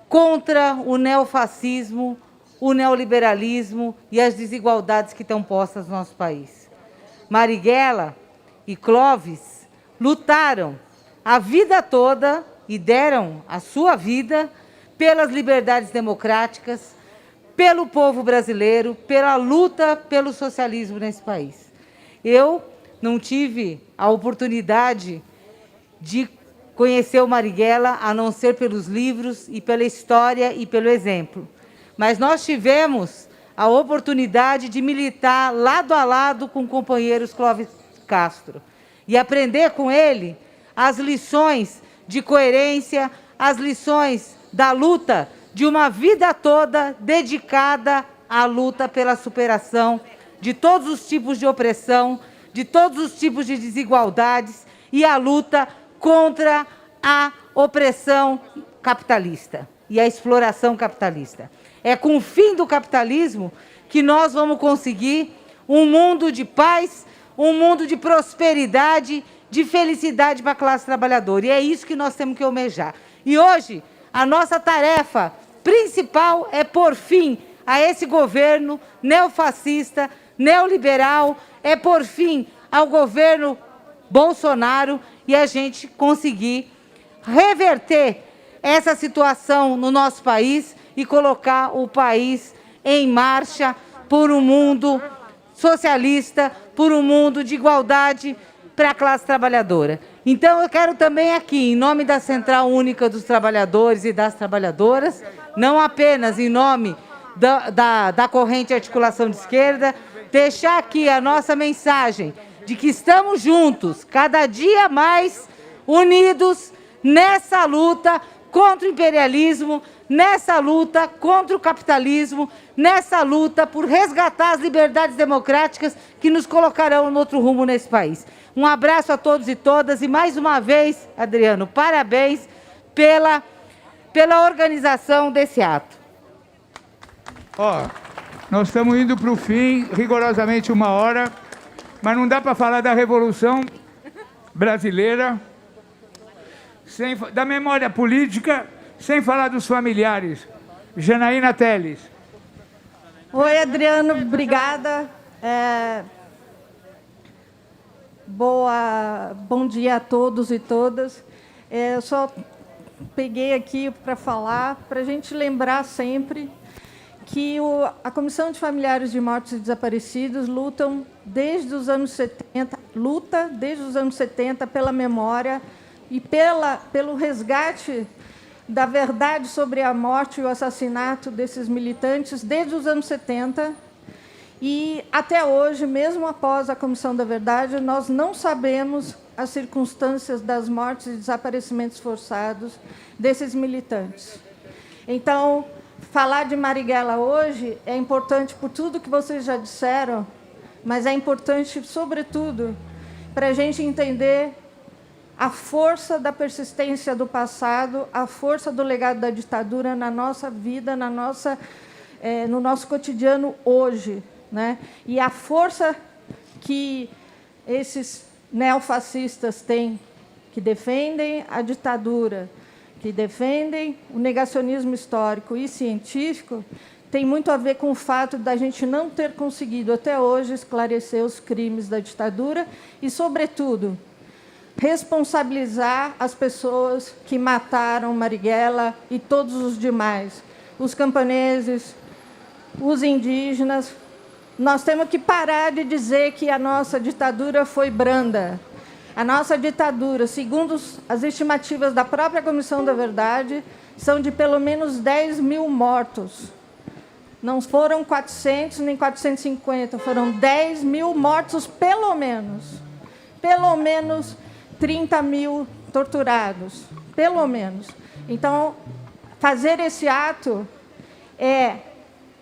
contra o neofascismo, o neoliberalismo e as desigualdades que estão postas no nosso país. Marighella e Clóvis lutaram a vida toda e deram a sua vida pelas liberdades democráticas, pelo povo brasileiro, pela luta pelo socialismo nesse país. Eu não tive a oportunidade de conheceu Marighella, a não ser pelos livros e pela história e pelo exemplo. Mas nós tivemos a oportunidade de militar lado a lado com o companheiro Clóvis Castro e aprender com ele as lições de coerência, as lições da luta de uma vida toda dedicada à luta pela superação de todos os tipos de opressão, de todos os tipos de desigualdades e a luta contra a opressão capitalista e a exploração capitalista. É com o fim do capitalismo que nós vamos conseguir um mundo de paz, um mundo de prosperidade, de felicidade para a classe trabalhadora. E é isso que nós temos que almejar. E hoje, a nossa tarefa principal é pôr fim a esse governo neofascista, neoliberal, é pôr fim ao governo Bolsonaro e a gente conseguir reverter essa situação no nosso país e colocar o país em marcha por um mundo socialista, por um mundo de igualdade para a classe trabalhadora. Então, eu quero também aqui, em nome da Central Única dos Trabalhadores e das Trabalhadoras, não apenas em nome da corrente Articulação de Esquerda, deixar aqui a nossa mensagem de que estamos juntos, cada dia mais unidos nessa luta contra o imperialismo, nessa luta contra o capitalismo, nessa luta por resgatar as liberdades democráticas que nos colocarão no outro rumo nesse país. Um abraço a todos e todas e, mais uma vez, Adriano, parabéns pela organização desse ato. Nós estamos indo para o fim, rigorosamente 1 hora, mas não dá para falar da Revolução Brasileira, da memória política, sem falar dos familiares. Janaína Teles. Oi, Adriano, obrigada. Bom dia a todos e todas. Eu só peguei aqui para falar, para a gente lembrar sempre que a Comissão de Familiares de Mortos e Desaparecidos luta desde os anos 70 pela memória e pelo resgate da verdade sobre a morte e o assassinato desses militantes desde os anos 70. E até hoje, mesmo após a Comissão da Verdade, nós não sabemos as circunstâncias das mortes e desaparecimentos forçados desses militantes. Então, falar de Marighella hoje é importante por tudo que vocês já disseram, mas é importante, sobretudo, para a gente entender a força da persistência do passado, a força do legado da ditadura na nossa vida, no nosso cotidiano hoje, né? E a força que esses neofascistas têm, que defendem a ditadura, que defendem o negacionismo histórico e científico, tem muito a ver com o fato da gente não ter conseguido até hoje esclarecer os crimes da ditadura e, sobretudo, responsabilizar as pessoas que mataram Marighella e todos os demais, os camponeses, os indígenas. Nós temos que parar de dizer que a nossa ditadura foi branda. A nossa ditadura, segundo as estimativas da própria Comissão da Verdade, são de pelo menos 10 mil mortos. Não foram 400 nem 450, foram 10 mil mortos pelo menos. Pelo menos 30 mil torturados, pelo menos. Então, fazer esse ato é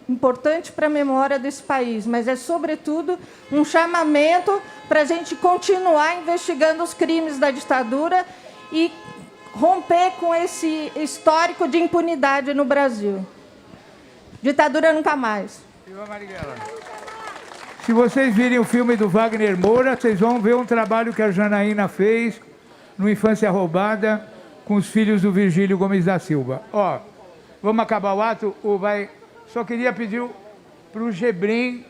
importante para a memória desse país, mas é, sobretudo, um chamamento para a gente continuar investigando os crimes da ditadura e romper com esse histórico de impunidade no Brasil. Ditadura nunca mais. Se vocês virem o filme do Wagner Moura, vocês vão ver um trabalho que a Janaína fez no Infância Roubada com os filhos do Virgílio Gomes da Silva. Vamos acabar o ato? Só queria pedir para o Gebrim,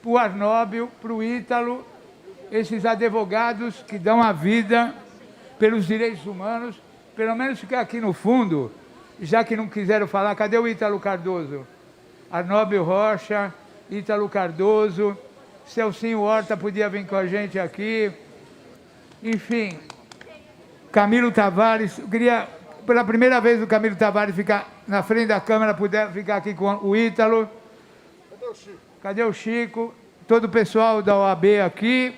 para o Arnóbio, para o Ítalo, esses advogados que dão a vida pelos direitos humanos, pelo menos ficar aqui no fundo, já que não quiseram falar. Cadê o Ítalo Cardoso? Arnóbio Rocha, Ítalo Cardoso, Celcinho Horta podia vir com a gente aqui. Enfim, Camilo Tavares, eu queria, pela primeira vez, o Camilo Tavares ficar na frente da câmera, puder ficar aqui com o Ítalo. Cadê o Chico? Todo o pessoal da OAB aqui.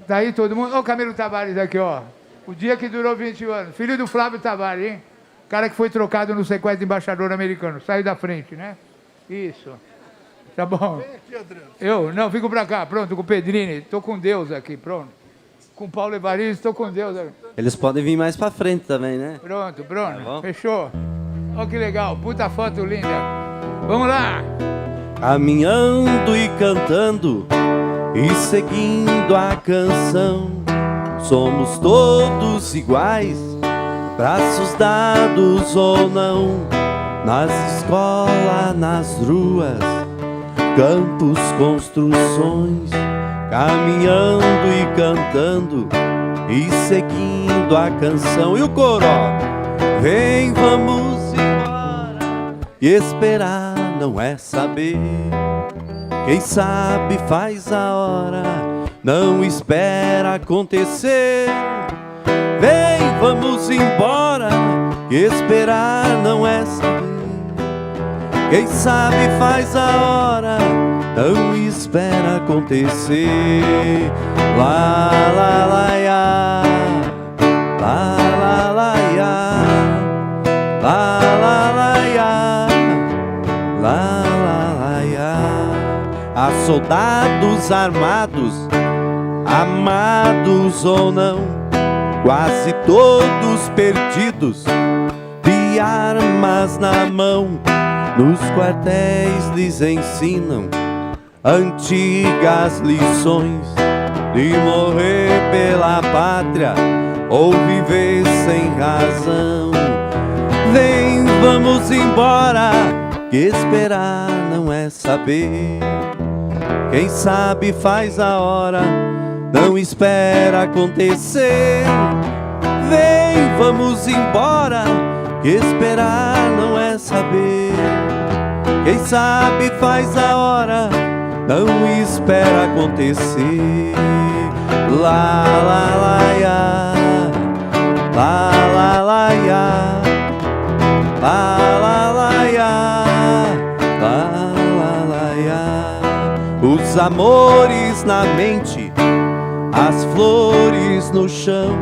Daí todo mundo. Olha o Camilo Tavares aqui, ó. O dia que durou 21 anos. Filho do Flávio Tavares, hein? Cara que foi trocado no sequestro de embaixador americano. Saiu da frente, né? Isso. Tá bom. Vem aqui, Adriano. Eu? Não, fico pra cá. Pronto, com o Pedrini. Tô com Deus aqui, pronto. Com o Paulo Evaristo, tô com Deus aqui. Eles podem vir mais pra frente também, né? Pronto, Bruno. Tá bom. Fechou. Olha que legal. Puta foto linda. Vamos lá. Caminhando e cantando e seguindo a canção, somos todos iguais, braços dados ou não, nas escolas, nas ruas, campos, construções, caminhando e cantando e seguindo a canção. E o coro, ó. Vem, vamos embora, e esperar não é saber. Quem sabe faz a hora, não espera acontecer. Vem, vamos embora, que esperar não é saber. Quem sabe faz a hora, não espera acontecer. Lá, lá, lá, ya. Lá, lá, lá, ya. Lá, lá, lá, ya. Lá, lá, lá, ya. Há soldados armados, amados ou não, quase todos perdidos, de armas na mão. Nos quartéis lhes ensinam antigas lições de morrer pela pátria ou viver sem razão. Vem, vamos embora, que esperar não é saber. Quem sabe faz a hora, não espera acontecer. Vem, vamos embora, que esperar não é saber. Quem sabe faz a hora, não espera acontecer. Lá, lá, lá, ya. Lá, lá, lá, ya. Lá, lá, lá, ya. Lá, lá, lá, ya. Os amores na mente, as flores no chão,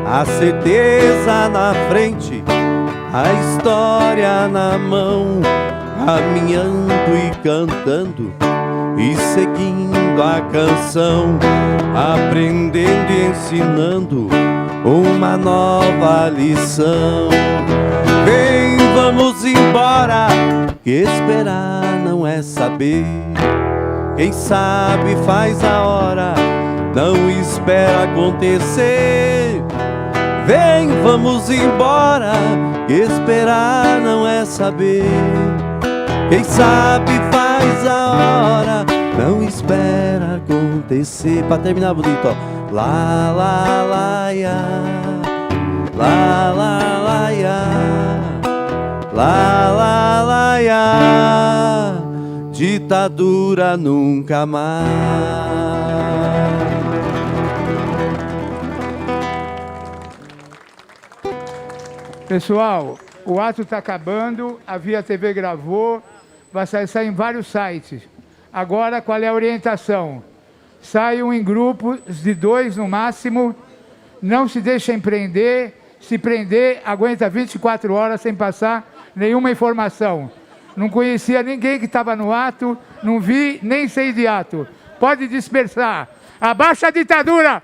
a certeza na frente, a história na mão, caminhando e cantando e seguindo a canção, aprendendo e ensinando uma nova lição. Vem, vamos embora, que esperar não é saber. Quem sabe faz a hora, não espera acontecer. Vem, vamos embora, que esperar não é saber. Quem sabe faz a hora, não espera acontecer. Pra terminar bonito, ó. Lá, lá, lá, ya. Lá, lá, lá, ya. Lá, lá, lá, ya. Ditadura nunca mais. Pessoal, o ato está acabando, a Via TV gravou, vai sair em vários sites. Agora, qual é a orientação? Saiam em grupos de 2 no máximo, não se deixem prender, se prender, aguenta 24 horas sem passar nenhuma informação. Não conhecia ninguém que estava no ato, não vi, nem sei de ato. Pode dispersar. Abaixa a ditadura!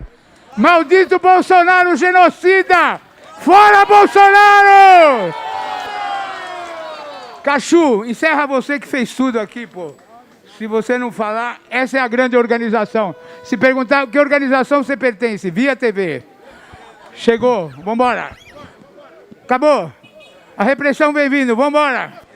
Maldito Bolsonaro genocida! Fora Bolsonaro! Cachu, encerra você que fez tudo aqui, pô. Se você não falar, essa é a grande organização. Se perguntar que organização você pertence, Via TV. Chegou, vambora. Acabou. A repressão vem vindo, vambora.